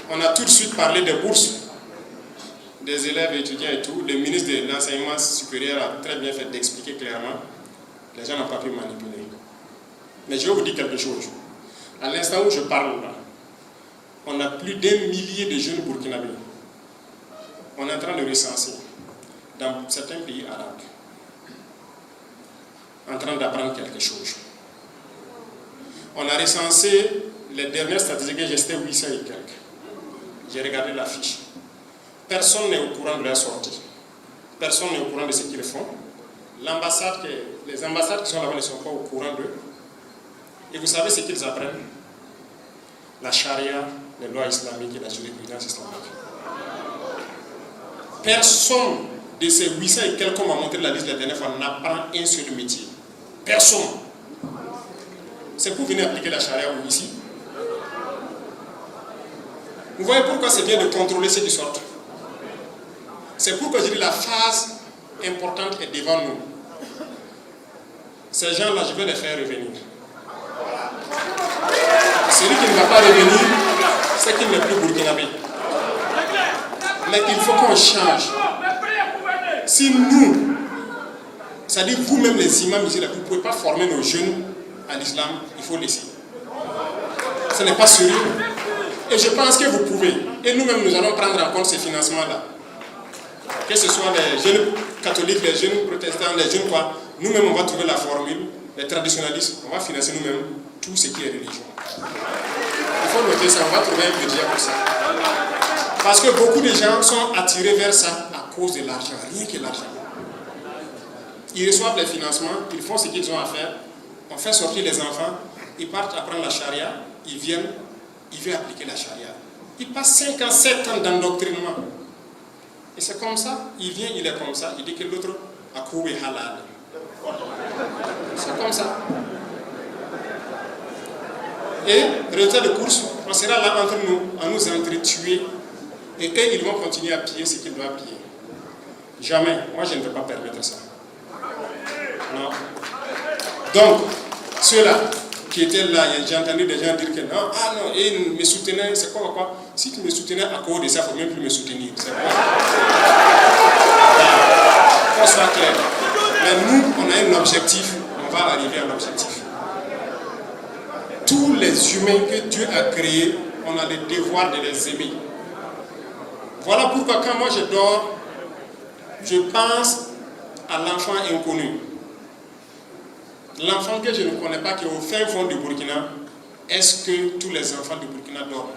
On a tout de suite parlé des bourses des élèves, étudiants et tout. Le ministre de l'enseignement supérieur a très bien fait d'expliquer clairement. Les gens n'ont pas pu manipuler. Mais je vais vous dire quelque chose. À l'instant où je parle là, on a plus d'1 millier de jeunes burkinabés. On est en train de recenser dans certains pays arabes. En train d'apprendre quelque chose. On a recensé les dernières statistiques, j'étais 800 et quelques. J'ai regardé la fiche. Personne n'est au courant de leur sortie. Personne n'est au courant de ce qu'ils font. Les ambassades qui sont là-bas ne sont pas au courant d'eux. Et vous savez ce qu'ils apprennent? La charia, les lois islamiques et la jurisprudence islamique. Personne de ces 800 et quelques qu'on m'a montré la liste la dernière fois, n'apprend un seul métier. Personne. C'est pour venir appliquer la charia ici. Vous voyez pourquoi c'est bien de contrôler ceux qui sortent. C'est pourquoi je dis la phase importante est devant nous. Ces gens-là, je vais les faire revenir. Celui qui ne va pas revenir, c'est qu'il n'est plus burkinabé. Mais il faut qu'on change. Si nous, c'est-à-dire vous-même les imams ici, vous ne pouvez pas former nos jeunes à l'islam, il faut laisser. Ce n'est pas sérieux. Et je pense que vous pouvez. Et nous-mêmes, nous allons prendre en compte ces financements-là. Que ce soit les jeunes catholiques, les jeunes protestants, les jeunes quoi, nous-mêmes, on va trouver la formule, les traditionalistes, on va financer nous-mêmes tout ce qui est religion. Il faut noter ça, on va trouver un budget pour ça. Parce que beaucoup de gens sont attirés vers ça à cause de l'argent, rien que l'argent. Ils reçoivent les financements, ils font ce qu'ils ont à faire, on fait sortir les enfants, ils partent apprendre la charia, ils viennent, ils veulent appliquer la charia. Ils passent 5 ans, 7 ans d'endoctrinement. Et c'est comme ça, il vient, il est comme ça, il dit que l'autre a couru halal. C'est comme ça. Et, résultat de course, on sera là entre nous, à nous entretuer, et eux, ils vont continuer à piller ce qu'ils doivent piller. Jamais. Moi, je ne vais pas permettre ça. Non. Donc, ceux-là qui étaient là, j'ai entendu des gens dire que non, ah non, et ils me soutenaient, c'est quoi? Si tu me soutenais à cause de ça, il ne faut même plus me soutenir. C'est quoi? Qu'on soit clair. Mais nous, on a un objectif, on va arriver à l'objectif. Tous les humains que Dieu a créés, on a le devoir de les aimer. Voilà pourquoi quand moi je dors, je pense à l'enfant inconnu. L'enfant que je ne connais pas, qui est au fin fond du Burkina, est-ce que tous les enfants du Burkina dorment?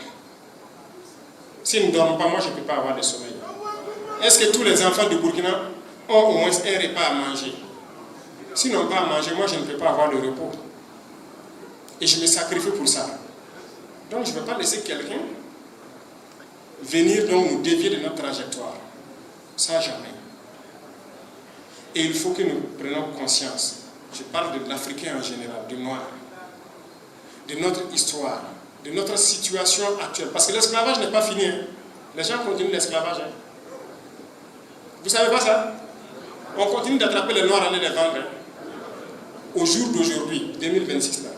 S'ils ne dorment pas, moi je ne peux pas avoir de sommeil. Est-ce que tous les enfants du Burkina ont au moins un repas à manger? S'ils n'ont pas à manger, moi je ne peux pas avoir le repos. Et je me sacrifie pour ça. Donc je ne vais pas laisser quelqu'un venir donc nous dévier de notre trajectoire. Ça, jamais. Et il faut que nous prenions conscience. Je parle de l'Africain en général, du noir, de notre histoire, de notre situation actuelle. Parce que l'esclavage n'est pas fini. Hein. Les gens continuent l'esclavage. Hein. Vous ne savez pas ça? On continue d'attraper les noirs et aller les vendre. Hein. Au jour d'aujourd'hui, 2026 là.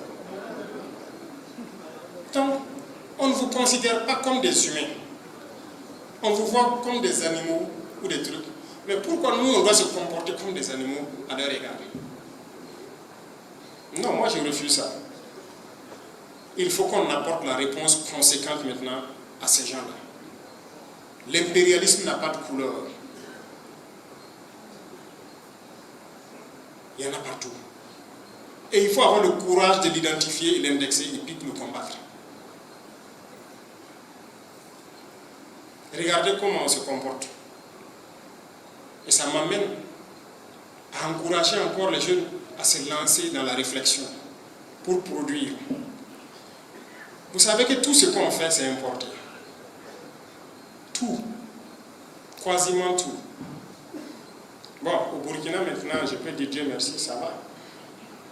Donc, on ne vous considère pas comme des humains. On vous voit comme des animaux ou des trucs. Mais pourquoi nous, on doit se comporter comme des animaux à leur égard? Non, moi je refuse ça. Il faut qu'on apporte la réponse conséquente maintenant à ces gens-là. L'impérialisme n'a pas de couleur. Il y en a partout. Et il faut avoir le courage de l'identifier et l'indexer et puis de le combattre. Regardez comment on se comporte. Et ça m'amène à encourager encore les jeunes à se lancer dans la réflexion pour produire. Vous savez que tout ce qu'on fait, c'est importé. Tout. Quasiment tout. Bon, au Burkina maintenant, je peux dire Dieu merci, ça va.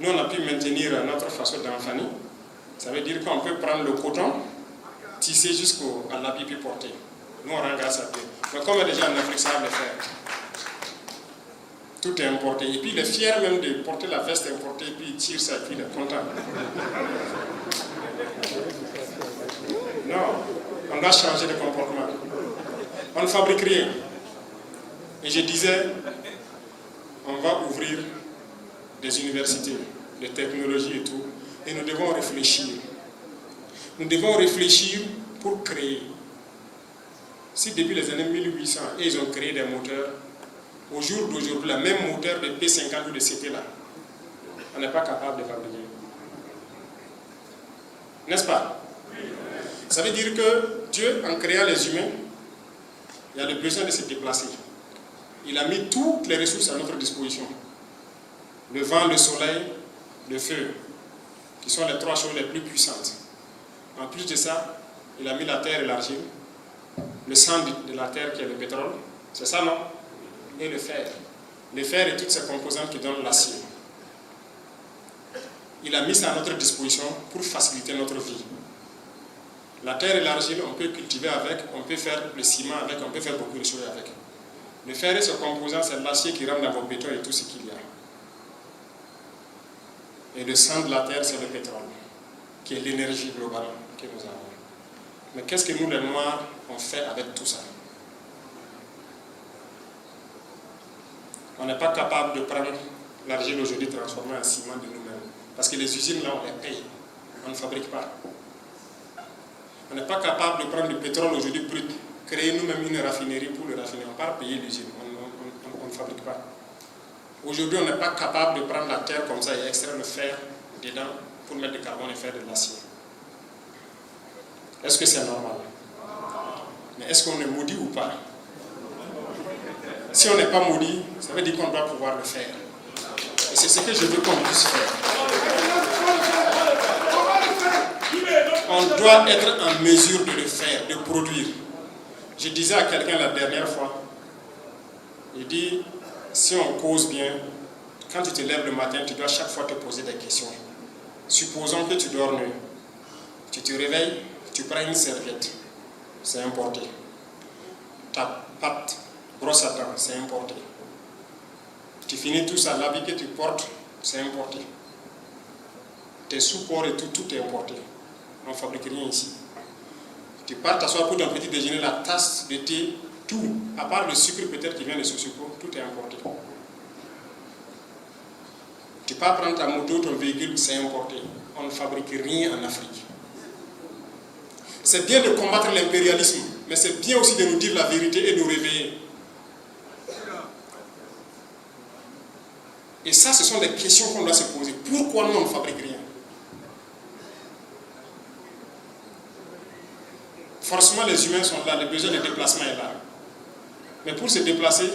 Nous, on a pu maintenir notre façon d'enfanner. Ça veut dire qu'on peut prendre le coton, tisser jusqu'à l'habit puis porter. Nous, on rend grâce à Dieu. Mais comme déjà en Afrique, ça va le faire. Tout est importé. Et puis, il est fier même de porter la veste importée, et puis il tire ça, et puis il est content. Non, on doit changer de comportement. On ne fabrique rien. Et je disais, on va ouvrir des universités, de technologie et tout, et nous devons réfléchir. Nous devons réfléchir pour créer. Si depuis les années 1800, ils ont créé des moteurs, au jour d'aujourd'hui, le même moteur de P50 ou de CT là, on n'est pas capable de fabriquer. N'est-ce pas? Ça veut dire que Dieu, en créant les humains, il a le besoin de se déplacer. Il a mis toutes les ressources à notre disposition. Le vent, le soleil, le feu, qui sont les trois choses les plus puissantes. En plus de ça, il a mis la terre et l'argile, le sang de la terre qui est le pétrole. C'est ça, non? et le fer. Le fer et toutes ses composantes qui donnent l'acier. Il a mis ça à notre disposition pour faciliter notre vie. La terre et l'argile, on peut cultiver avec, on peut faire le ciment avec, on peut faire beaucoup de choses avec. Le fer et ses composants, c'est l'acier qui rentre dans vos bétons et tout ce qu'il y a. Et le sang de la terre, c'est le pétrole, qui est l'énergie globale que nous avons. Mais qu'est-ce que nous, les Noirs, on fait avec tout ça? On n'est pas capable de prendre l'argile aujourd'hui transformée en ciment de nous-mêmes. Parce que les usines, là, on les paye. On ne fabrique pas. On n'est pas capable de prendre du pétrole aujourd'hui brut, créer nous-mêmes une raffinerie pour le raffiner. On ne va pas payer l'usine. On ne fabrique pas. Aujourd'hui, on n'est pas capable de prendre la terre comme ça et extraire le fer dedans pour mettre du carbone et faire de l'acier. Est-ce que c'est normal? Mais est-ce qu'on est maudit ou pas? Si on n'est pas maudit, ça veut dire qu'on doit pouvoir le faire. Et c'est ce que je veux qu'on puisse faire. On doit être en mesure de le faire, de produire. Je disais à quelqu'un la dernière fois, il dit, si on cause bien, quand tu te lèves le matin, tu dois chaque fois te poser des questions. Supposons que tu dors nu. Tu te réveilles, tu prends une serviette, c'est importé. Ta pâte, brosse à dents, c'est importé. Tu finis tout ça, l'habit que tu portes, c'est importé. Tes sous-corps et tout est importé. On ne fabrique rien ici. Tu pars t'asseoir pour ton petit déjeuner, la tasse de thé, tout, à part le sucre peut-être qui vient de ce sucre, tout est importé. Tu pars prendre ta moto, ton véhicule, c'est importé. On ne fabrique rien en Afrique. C'est bien de combattre l'impérialisme, mais c'est bien aussi de nous dire la vérité et de nous réveiller. Et ça, ce sont des questions qu'on doit se poser. Pourquoi nous, on ne fabrique rien? Forcément, les humains sont là, le besoin de déplacement est là. Mais pour se déplacer,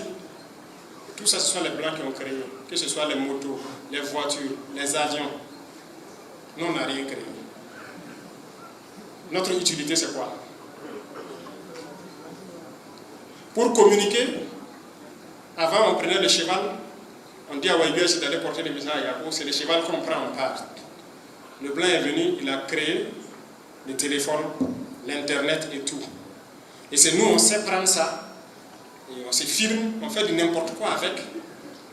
tout ça, ce sont les Blancs qui ont créé. Que ce soit les motos, les voitures, les avions. Nous, on n'a rien créé. Notre utilité, c'est quoi? Pour communiquer, avant, on prenait le cheval. On dit à Waïbia, c'est d'aller porter les messages à Yako. C'est le cheval qu'on prend en part. Le Blanc est venu, il a créé le téléphone, l'Internet et tout. Et c'est nous, on sait prendre ça, et on se filme, on fait du n'importe quoi avec,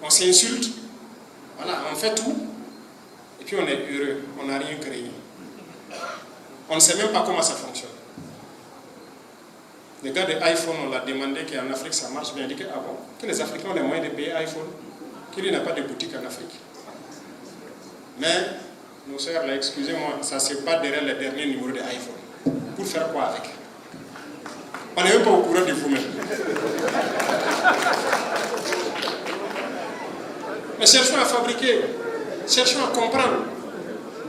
on s'insulte, voilà, on fait tout, et puis on est heureux, on n'a rien créé. On ne sait même pas comment ça fonctionne. Le gars de iPhone, on l'a demandé qu'en Afrique ça marche bien. Il dit que, ah bon, que les Africains ont les moyens de payer iPhone, qu'il n'a pas de boutique en Afrique. Mais, nos sœurs, là, excusez-moi, ça se bat derrière les derniers numéros de iPhone. Pour faire quoi avec? On n'est même pas au courant de vous-même. Mais cherchons à fabriquer, cherchons à comprendre,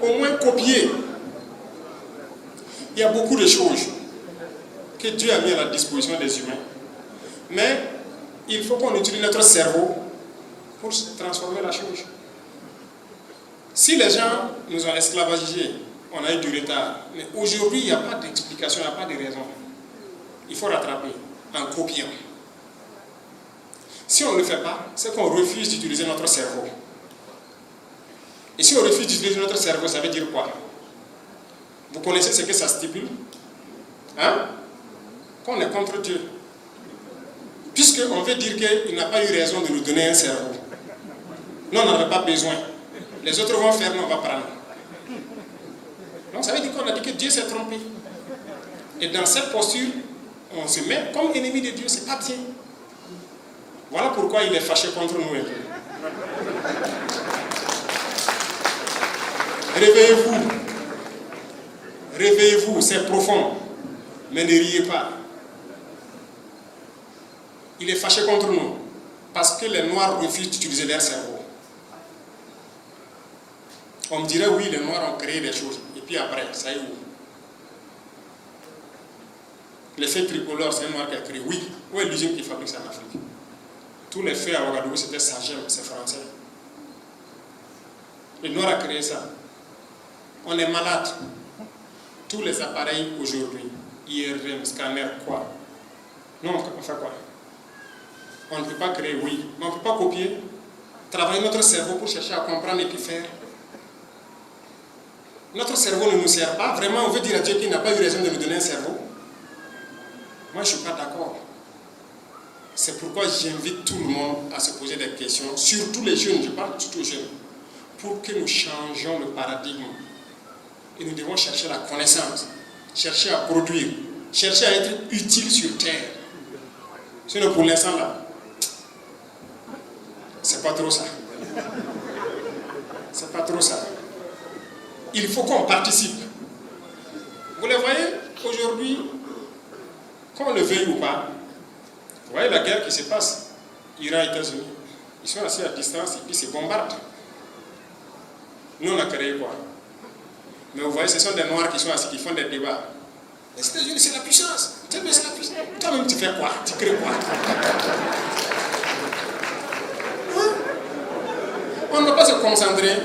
au moins copier. Il y a beaucoup de choses que Dieu a mis à la disposition des humains. Mais il faut qu'on utilise notre cerveau pour transformer la chose. Si les gens nous ont esclavagisés, on a eu du retard. Mais aujourd'hui, il n'y a pas d'explication, il n'y a pas de raison. Il faut rattraper en copiant. Si on ne le fait pas, c'est qu'on refuse d'utiliser notre cerveau. Et si on refuse d'utiliser notre cerveau, ça veut dire quoi? Vous connaissez ce que ça stipule? Hein? Qu'on est contre Dieu. Puisqu'on veut dire qu'il n'a pas eu raison de nous donner un cerveau. Nous, on n'en avait pas besoin. Les autres vont faire, nous, on va prendre. Donc ça veut dire qu'on a dit que Dieu s'est trompé. Et dans cette posture, on se met comme ennemi de Dieu, c'est pas bien. Voilà pourquoi il est fâché contre nous. Réveillez-vous. Réveillez-vous, c'est profond. Mais ne riez pas. Il est fâché contre nous. Parce que les Noirs refusent d'utiliser leur cerveau. On me dirait, oui, les Noirs ont créé des choses. Et puis après, ça y est où? L'effet tricolore, c'est un Noir qui a créé. Oui, où est l'usine qui fabrique ça en Afrique? Tous les feux à Ouagadougou, c'était Sagem, c'est français. Le Noir a créé ça. On est malade. Tous les appareils aujourd'hui, IRM, scanner, quoi? Non, on fait quoi? On ne peut pas créer, oui, mais on ne peut pas copier. Travailler notre cerveau pour chercher à comprendre et puis faire. Notre cerveau ne nous sert pas. Vraiment, on veut dire à Dieu qu'il n'a pas eu raison de nous donner un cerveau. Moi, je ne suis pas d'accord. C'est pourquoi j'invite tout le monde à se poser des questions, surtout les jeunes, je parle surtout aux jeunes, pour que nous changions le paradigme. Et nous devons chercher la connaissance, chercher à produire, chercher à être utile sur terre. Sinon, pour l'instant, là, c'est pas trop ça. C'est pas trop ça. Il faut qu'on participe. Vous les voyez, aujourd'hui, qu'on le veuille ou pas, vous voyez la guerre qui se passe, Iran-États-Unis. Ils sont assis à distance et puis ils se bombardent. Nous, on a créé quoi? Mais vous voyez, ce sont des Noirs qui sont assis, qui font des débats. Les États-Unis, c'est la puissance. C'est la puissance. Toi-même, tu fais quoi? Tu crées quoi? Hein? On ne doit pas se concentrer.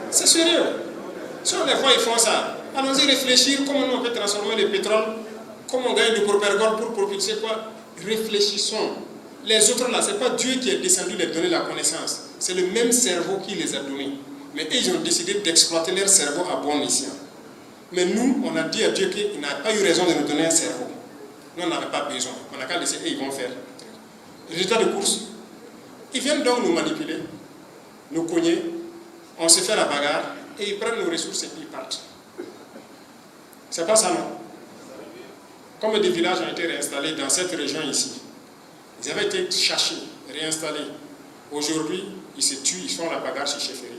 C'est sérieux. Si on les voit, ils font ça. Allons-y réfléchir comment on peut transformer le pétrole, comment on gagne du propergol pour propulser quoi? Réfléchissons. Les autres là, ce n'est pas Dieu qui est descendu les donner la connaissance. C'est le même cerveau qui les a donnés. Mais ils ont décidé d'exploiter leur cerveau à bon escient. Mais nous, on a dit à Dieu qu'il n'a pas eu raison de nous donner un cerveau. Nous, on n'avait pas besoin. On n'a qu'à laisser et ils vont faire. Résultat de course. Ils viennent donc nous manipuler, nous cogner, on se fait la bagarre et ils prennent nos ressources et puis ils partent. C'est pas ça, non? Comme des villages ont été réinstallés dans cette région ici, ils avaient été cherchés, réinstallés. Aujourd'hui, ils se tuent, ils font la bagarre chez Chefferie.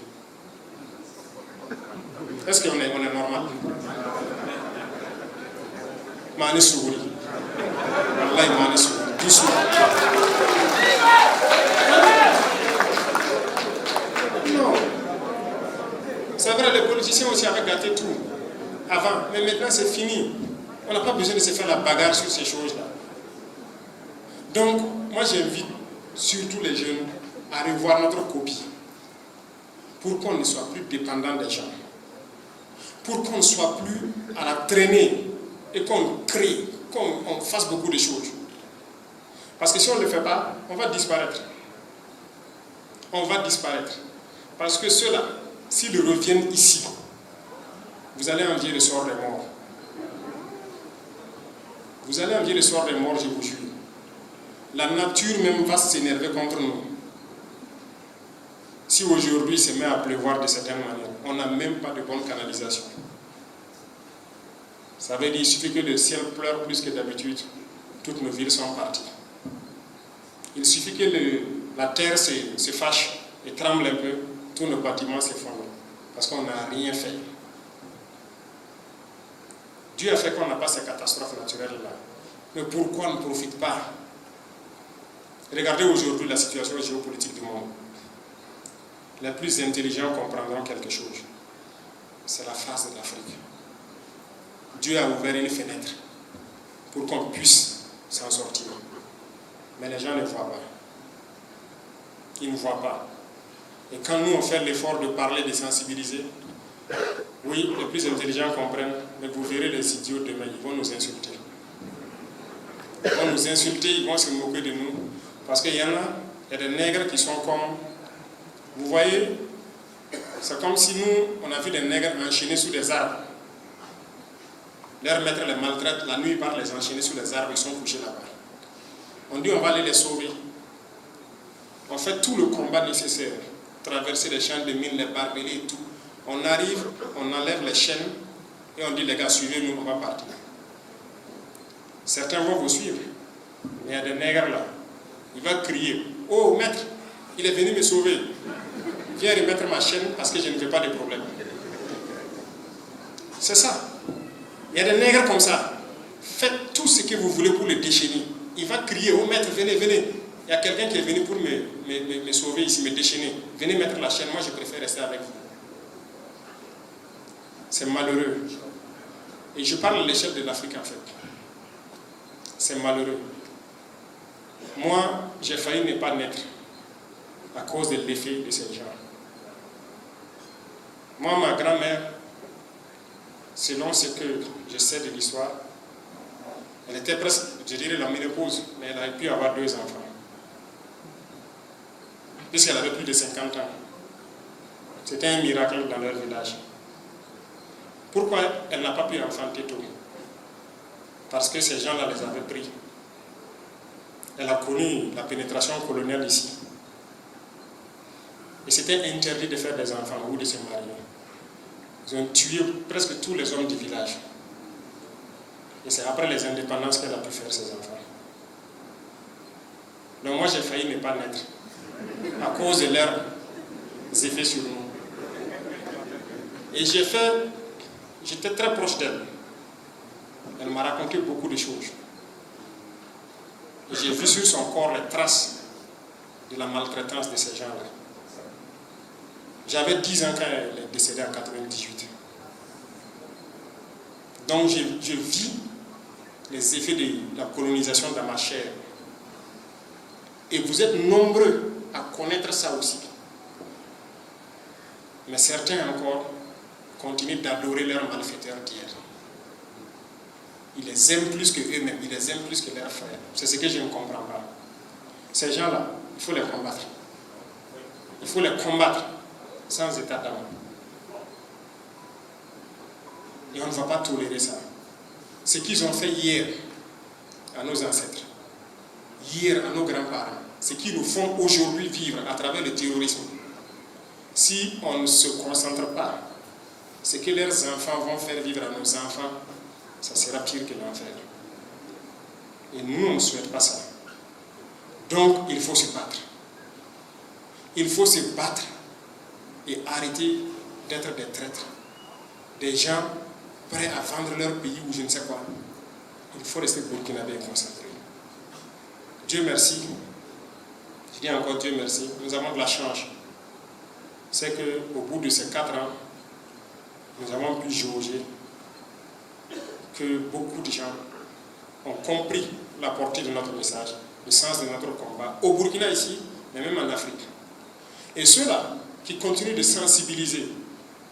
Est-ce qu'on est normal? Mane Sougouri. Wallahi Mane Sougouri. Doucement. Non. C'est vrai, les politiciens aussi avaient gâté tout avant, mais maintenant c'est fini. On n'a pas besoin de se faire la bagarre sur ces choses-là. Donc, moi j'invite surtout les jeunes à revoir notre copie pour qu'on ne soit plus dépendant des gens, pour qu'on ne soit plus à la traînée et qu'on crée, qu'on fasse beaucoup de choses. Parce que si on ne le fait pas, on va disparaître. On va disparaître. Parce que ceux-là, s'ils reviennent ici, vous allez envier le sort des morts. Vous allez envier le sort des morts, je vous jure. La nature même va s'énerver contre nous. Si aujourd'hui il se met à pleuvoir de certaines manières, on n'a même pas de bonne canalisation. Ça veut dire qu'il suffit que le ciel pleure plus que d'habitude, toutes nos villes sont parties. Il suffit que la terre se fâche et tremble un peu, tous nos bâtiments s'effondrent, parce qu'on n'a rien fait. Dieu a fait qu'on n'a pas ces catastrophes naturelles-là. Mais pourquoi on ne profite pas? Regardez aujourd'hui la situation géopolitique du monde. Les plus intelligents comprendront quelque chose. C'est la face de l'Afrique. Dieu a ouvert une fenêtre pour qu'on puisse s'en sortir. Mais les gens ne voient pas. Ils ne voient pas. Et quand nous on fait l'effort de parler, de sensibiliser, oui, les plus intelligents comprennent, mais vous verrez les idiots demain, ils vont nous insulter. Ils vont nous insulter, ils vont se moquer de nous. Parce qu'il y en a, il y a des nègres qui sont comme... Vous voyez, c'est comme si nous, on a vu des nègres enchaînés sous des arbres. Leurs maîtres les maltraitent, la nuit ils partent les enchaîner sous les arbres, ils sont couchés là-bas. On dit on va aller les sauver. On fait tout le combat nécessaire. Traverser les champs de mines, les barbelés et tout. On arrive, on enlève les chaînes et on dit les gars, suivez-nous, on va partir. Certains vont vous suivre. Mais il y a des nègres là. Il va crier, oh maître, il est venu me sauver. Viens remettre ma chaîne parce que je ne veux pas de problème. C'est ça. Il y a des nègres comme ça. Faites tout ce que vous voulez pour le déchaîner. Il va crier, oh maître, venez, venez. Il y a quelqu'un qui est venu pour me sauver ici, me déchaîner. Venez mettre la chaîne, moi je préfère rester avec vous. C'est malheureux. Et je parle à l'échelle de l'Afrique en fait. C'est malheureux. Moi, j'ai failli ne pas naître à cause de l'effet de ces gens. Moi, ma grand-mère, selon ce que je sais de l'histoire, Elle était presque, je dirais, la ménopause, mais elle a pu avoir 2 enfants. Puisqu'elle avait plus de 50 ans. C'était un miracle dans leur village. Pourquoi elle n'a pas pu enfanter tôt? Parce que ces gens-là les avaient pris. Elle a connu la pénétration coloniale ici. Et c'était interdit de faire des enfants ou de se marier. Ils ont tué presque tous les hommes du village. Et c'est après les indépendances qu'elle a pu faire ses enfants. Donc moi j'ai failli ne pas naître à cause de leurs effets sur nous. Et j'étais très proche d'elle. Elle m'a raconté beaucoup de choses. Et j'ai vu sur son corps les traces de la maltraitance de ces gens-là. J'avais 10 ans quand elle est décédée en 1998. Donc je vis les effets de la colonisation dans ma chair. Et vous êtes nombreux à connaître ça aussi. Mais certains encore continuent d'adorer leurs malfaiteurs d'hier. Ils les aiment plus que eux-mêmes, ils les aiment plus que leurs frères. C'est ce que je ne comprends pas. Ces gens-là, il faut les combattre. Il faut les combattre sans état d'âme. Et on ne va pas tolérer ça. Ce qu'ils ont fait hier à nos ancêtres, hier à nos grands-parents, ce qu'ils nous font aujourd'hui vivre à travers le terrorisme, si on ne se concentre pas, ce que leurs enfants vont faire vivre à nos enfants, ça sera pire que l'enfer. Et nous, on ne souhaite pas ça. Donc, il faut se battre. Il faut se battre et arrêter d'être des traîtres. Des gens prêts à vendre leur pays ou je ne sais quoi. Il faut rester burkinabé et concentré. Dieu merci. Je dis encore Dieu merci. Nous avons de la chance. C'est qu'au bout de ces 4 ans, nous avons pu jauger que beaucoup de gens ont compris la portée de notre message, le sens de notre combat, au Burkina ici, mais même en Afrique. Et ceux-là qui continuent de sensibiliser,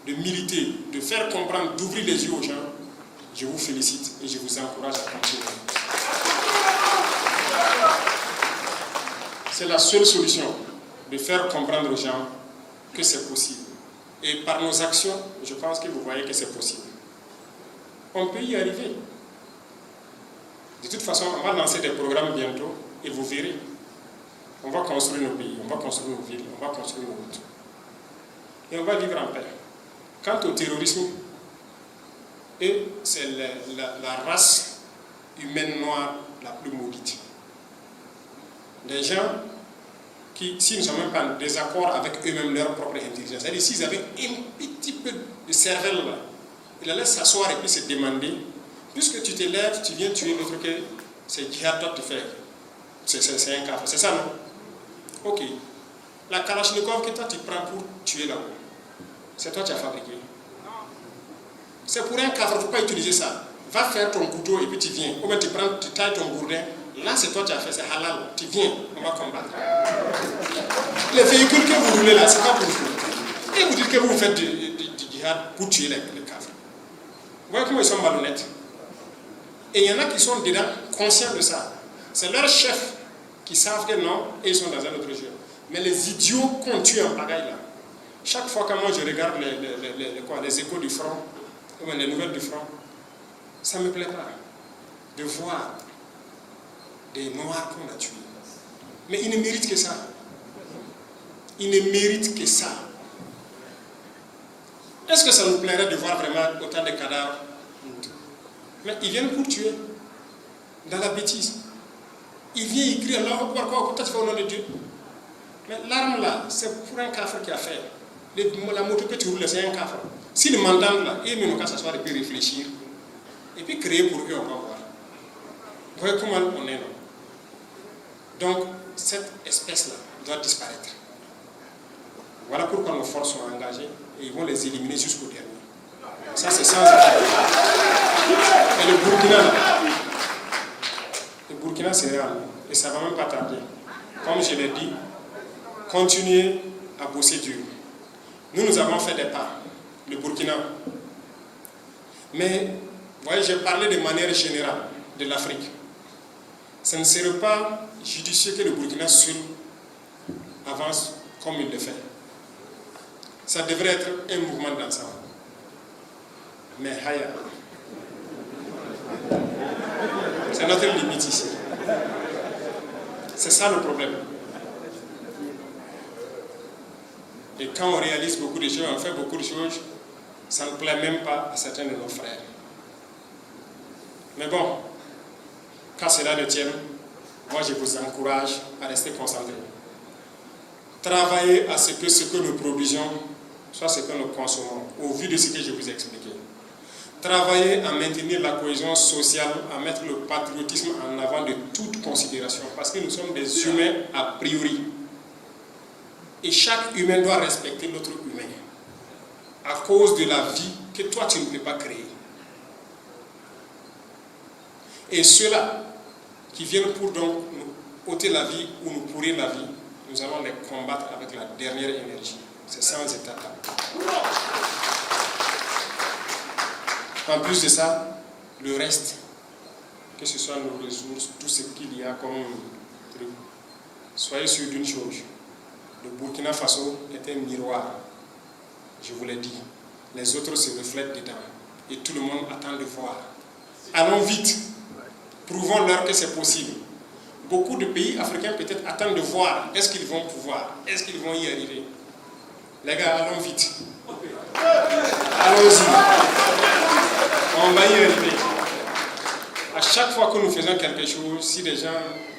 de militer, de faire comprendre, d'ouvrir les yeux aux gens, je vous félicite et je vous encourage à continuer. C'est la seule solution, de faire comprendre aux gens que c'est possible. Et par nos actions, je pense que vous voyez que c'est possible. On peut y arriver. De toute façon, on va lancer des programmes bientôt et vous verrez. On va construire nos pays, on va construire nos villes, on va construire nos routes. Et on va vivre en paix. Quant au terrorisme, c'est la race humaine noire la plus maudite. Des gens qui, s'ils ne sont même pas en désaccord avec eux-mêmes, leur propre intelligence, c'est-à-dire s'ils avaient un petit peu de cervelle là, ils allaient s'asseoir et puis se demander, puisque tu te lèves, tu viens tuer l'autre, que c'est djihad toi tu fais. C'est un cafre, c'est ça non? Ok. La Kalachnikov que toi tu prends pour tuer là-haut, c'est toi qui as fabriqué. C'est pour un cafre, il ne faut pas utiliser ça. Va faire ton couteau et puis tu viens. Ou bien tu prends, tu tailles ton gourdin. Là, c'est toi qui as fait, c'est halal. Tu viens, on va combattre. Les véhicules que vous roulez là, c'est pas pour vous. Et vous dites que vous faites du djihad pour tuer les cafres. Vous voyez comment ils sont malhonnêtes. Et il y en a qui sont dedans conscients de ça. C'est leurs chefs qui savent que non, et ils sont dans un autre jeu. Mais les idiots qu'on tue en pagaille là, chaque fois que moi je regarde les échos du front, ou les nouvelles du front, ça ne me plaît pas de voir des noirs qu'on a tués. Mais ils ne méritent que ça. Ils ne méritent que ça. Est-ce que ça nous plairait de voir vraiment autant de cadavres? Mais ils viennent pour tuer. Dans la bêtise. Ils viennent écrire là, pourquoi tu fais au nom de Dieu? Mais l'arme là, c'est pour un cafre qui a fait. La moto que tu roules, c'est un cafre. Si le mandant là, il ne qu'à s'asseoir et puis réfléchir. Et puis créer pour eux, on va voir. Vous voyez comment on est là. Donc, cette espèce-là doit disparaître. Voilà pourquoi nos forces sont engagées et ils vont les éliminer jusqu'au dernier. Ça, c'est sans arrêt. Et le Burkina, c'est réel. Et ça ne va même pas tarder. Comme je l'ai dit, continuez à bosser dur. Nous avons fait des pas. Le Burkina. Mais, vous voyez, j'ai parlé de manière générale. de l'Afrique. Ce ne serait pas judicieux que le Burkina seul avance comme il le fait. Ça devrait être un mouvement d'ensemble. Mais Haya, c'est notre limite ici. C'est ça le problème. Et quand on réalise beaucoup de choses, on fait beaucoup de choses, ça ne plaît même pas à certains de nos frères. Mais bon, quand cela ne tient, moi je vous encourage à rester concentrés. Travaillez à ce que nous produisons soit ce que nous consommons, au vu de ce que je vous ai expliqué. Travaillez à maintenir la cohésion sociale, à mettre le patriotisme en avant de toute considération, parce que nous sommes des humains a priori. Et chaque humain doit respecter l'autre humain, à cause de la vie que toi tu ne peux pas créer. Et ceux-là qui viennent pour donc nous ôter la vie ou nous pourrir la vie, nous allons les combattre avec la dernière énergie. C'est sans état d'âme. En plus de ça, le reste, que ce soit nos ressources, tout ce qu'il y a comme truc, soyez sûrs d'une chose, le Burkina Faso est un miroir, je vous l'ai dit, les autres se reflètent dedans et tout le monde attend de voir. Allons vite, prouvons-leur que c'est possible. Beaucoup de pays africains peut-être attendent de voir, est-ce qu'ils vont pouvoir, est-ce qu'ils vont y arriver. Les gars, allons vite. Allons-y. On va y arriver. À chaque fois que nous faisons quelque chose, si des gens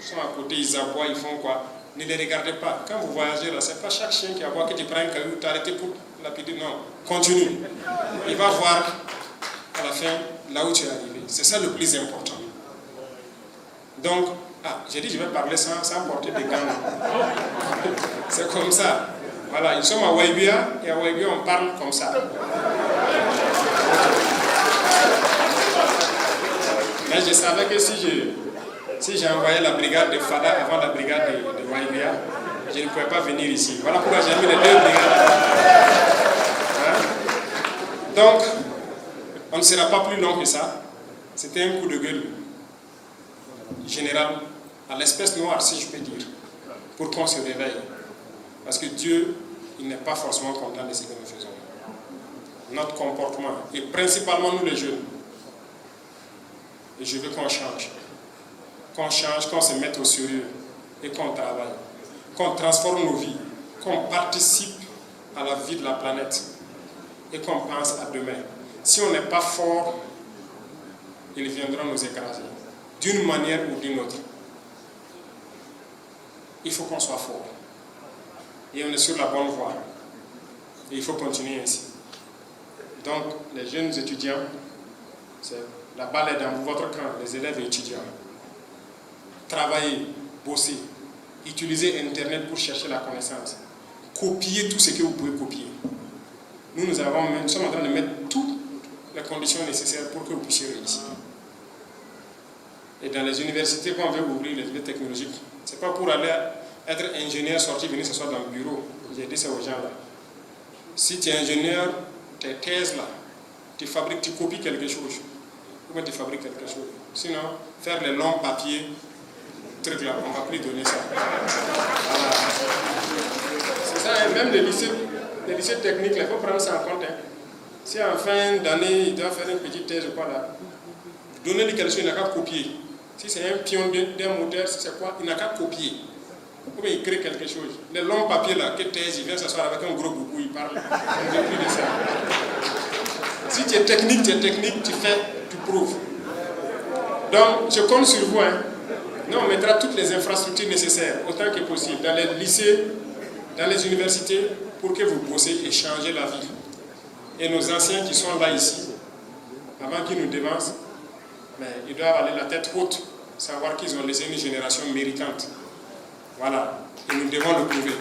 sont à côté, ils aboient, ils font quoi? Ne les regardez pas. Quand vous voyagez là, c'est pas chaque chien qui aboie que tu prends un caillou, t'arrêtes pour lapider. Non, continue. Il va voir à la fin là où tu es arrivé. C'est ça le plus important. Donc, j'ai dit je vais parler sans porter des gants. C'est comme ça. Voilà, ils sont à Waibia et à Waibia on parle comme ça. Mais je savais que si j'ai envoyé la brigade de Fada avant la brigade de Waibia, je ne pouvais pas venir ici. Voilà pourquoi j'ai mis les deux brigades. Hein? Donc, on ne sera pas plus long que ça. C'était un coup de gueule général à l'espèce noire, si je peux dire, pour qu'on se réveille. Parce que Dieu, il n'est pas forcément content de ce que nous faisons. Notre comportement, et principalement nous les jeunes. Et je veux qu'on change. Qu'on change, qu'on se mette au sérieux et qu'on travaille. Qu'on transforme nos vies. Qu'on participe à la vie de la planète. Et qu'on pense à demain. Si on n'est pas fort, ils viendront nous écraser. D'une manière ou d'une autre. Il faut qu'on soit fort. Et on est sur la bonne voie. Et il faut continuer ainsi. Donc, les jeunes étudiants, la balle est dans votre camp, les élèves et étudiants. Travaillez, bossez, utilisez Internet pour chercher la connaissance. Copiez tout ce que vous pouvez copier. Nous sommes en train de mettre toutes les conditions nécessaires pour que vous puissiez réussir. Et dans les universités, quand on veut ouvrir les universités technologiques, ce n'est pas pour aller être ingénieur, sortir, venir s'asseoir dans le bureau. J'ai dit ça aux gens là. Si tu es ingénieur, tes thèses là, tu fabriques, tu copies quelque chose. Ou bien tu fabriques quelque chose. Sinon, faire les longs papiers, trucs là, on ne va plus donner ça. Voilà. C'est ça, même les lycées techniques, il faut prendre ça en compte. Hein. Si en fin d'année, il doit faire une petite thèse ou quoi là, donnez-lui quelque chose, il n'a qu'à copier. Si c'est un pion d'un moteur, c'est quoi? Il n'a qu'à copier. Ou bien il crée quelque chose. Les longs papiers là, que thèse, il vient s'asseoir avec un gros boubou, il parle. On ne veut plus de ça. Si tu es technique, tu fais, tu prouves. Donc, je compte sur vous. Hein. Nous, on mettra toutes les infrastructures nécessaires, autant que possible, dans les lycées, dans les universités, pour que vous bossez et changez la vie. Et nos anciens qui sont là ici, avant qu'ils nous devancent, mais ils doivent aller la tête haute, savoir qu'ils ont laissé une génération méritante. Voilà, et nous devons le prouver.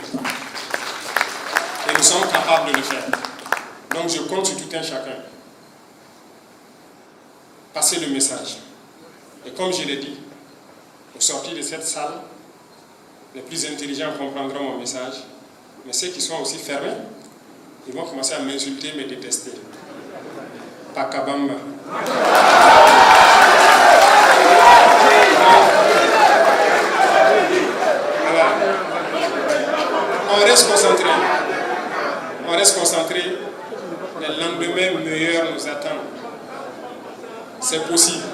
Et nous sommes capables de le faire. Donc je compte sur tout un chacun. Passez le message. Et comme je l'ai dit, au sortir de cette salle, les plus intelligents comprendront mon message, mais ceux qui sont aussi fermés, ils vont commencer à m'insulter, me détester. Pakabamba. reste concentré. On reste concentré. Les lendemains meilleurs nous attendent. C'est possible.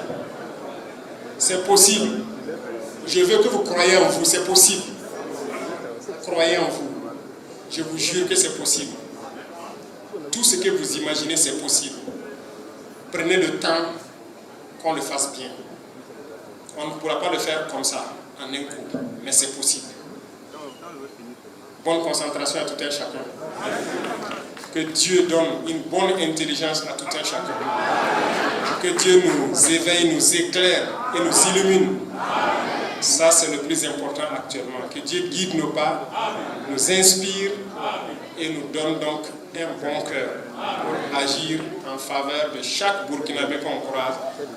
C'est possible. Je veux que vous croyiez en vous. C'est possible. Croyez en vous. Je vous jure que c'est possible. Tout ce que vous imaginez, c'est possible. Prenez le temps qu'on le fasse bien. On ne pourra pas le faire comme ça, en un coup, mais c'est possible. Bonne concentration à tout un chacun. Que Dieu donne une bonne intelligence à tout un chacun. Que Dieu nous éveille, nous éclaire et nous illumine. Ça, c'est le plus important actuellement. Que Dieu guide nos pas, nous inspire et nous donne donc un bon cœur pour agir en faveur de chaque Burkinabé qu'on croise,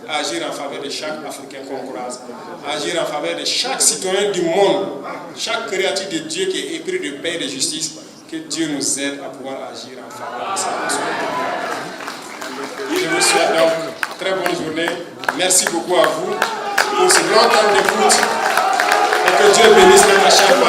agir en faveur de chaque Africain qu'on croise, agir en faveur de chaque citoyen du monde, chaque créature de Dieu qui est épris de paix et de justice. Que Dieu nous aide à pouvoir agir en faveur de ça. Je vous souhaite donc une très bonne journée. Merci beaucoup à vous pour ce long temps d'écoute et que Dieu bénisse notre chaque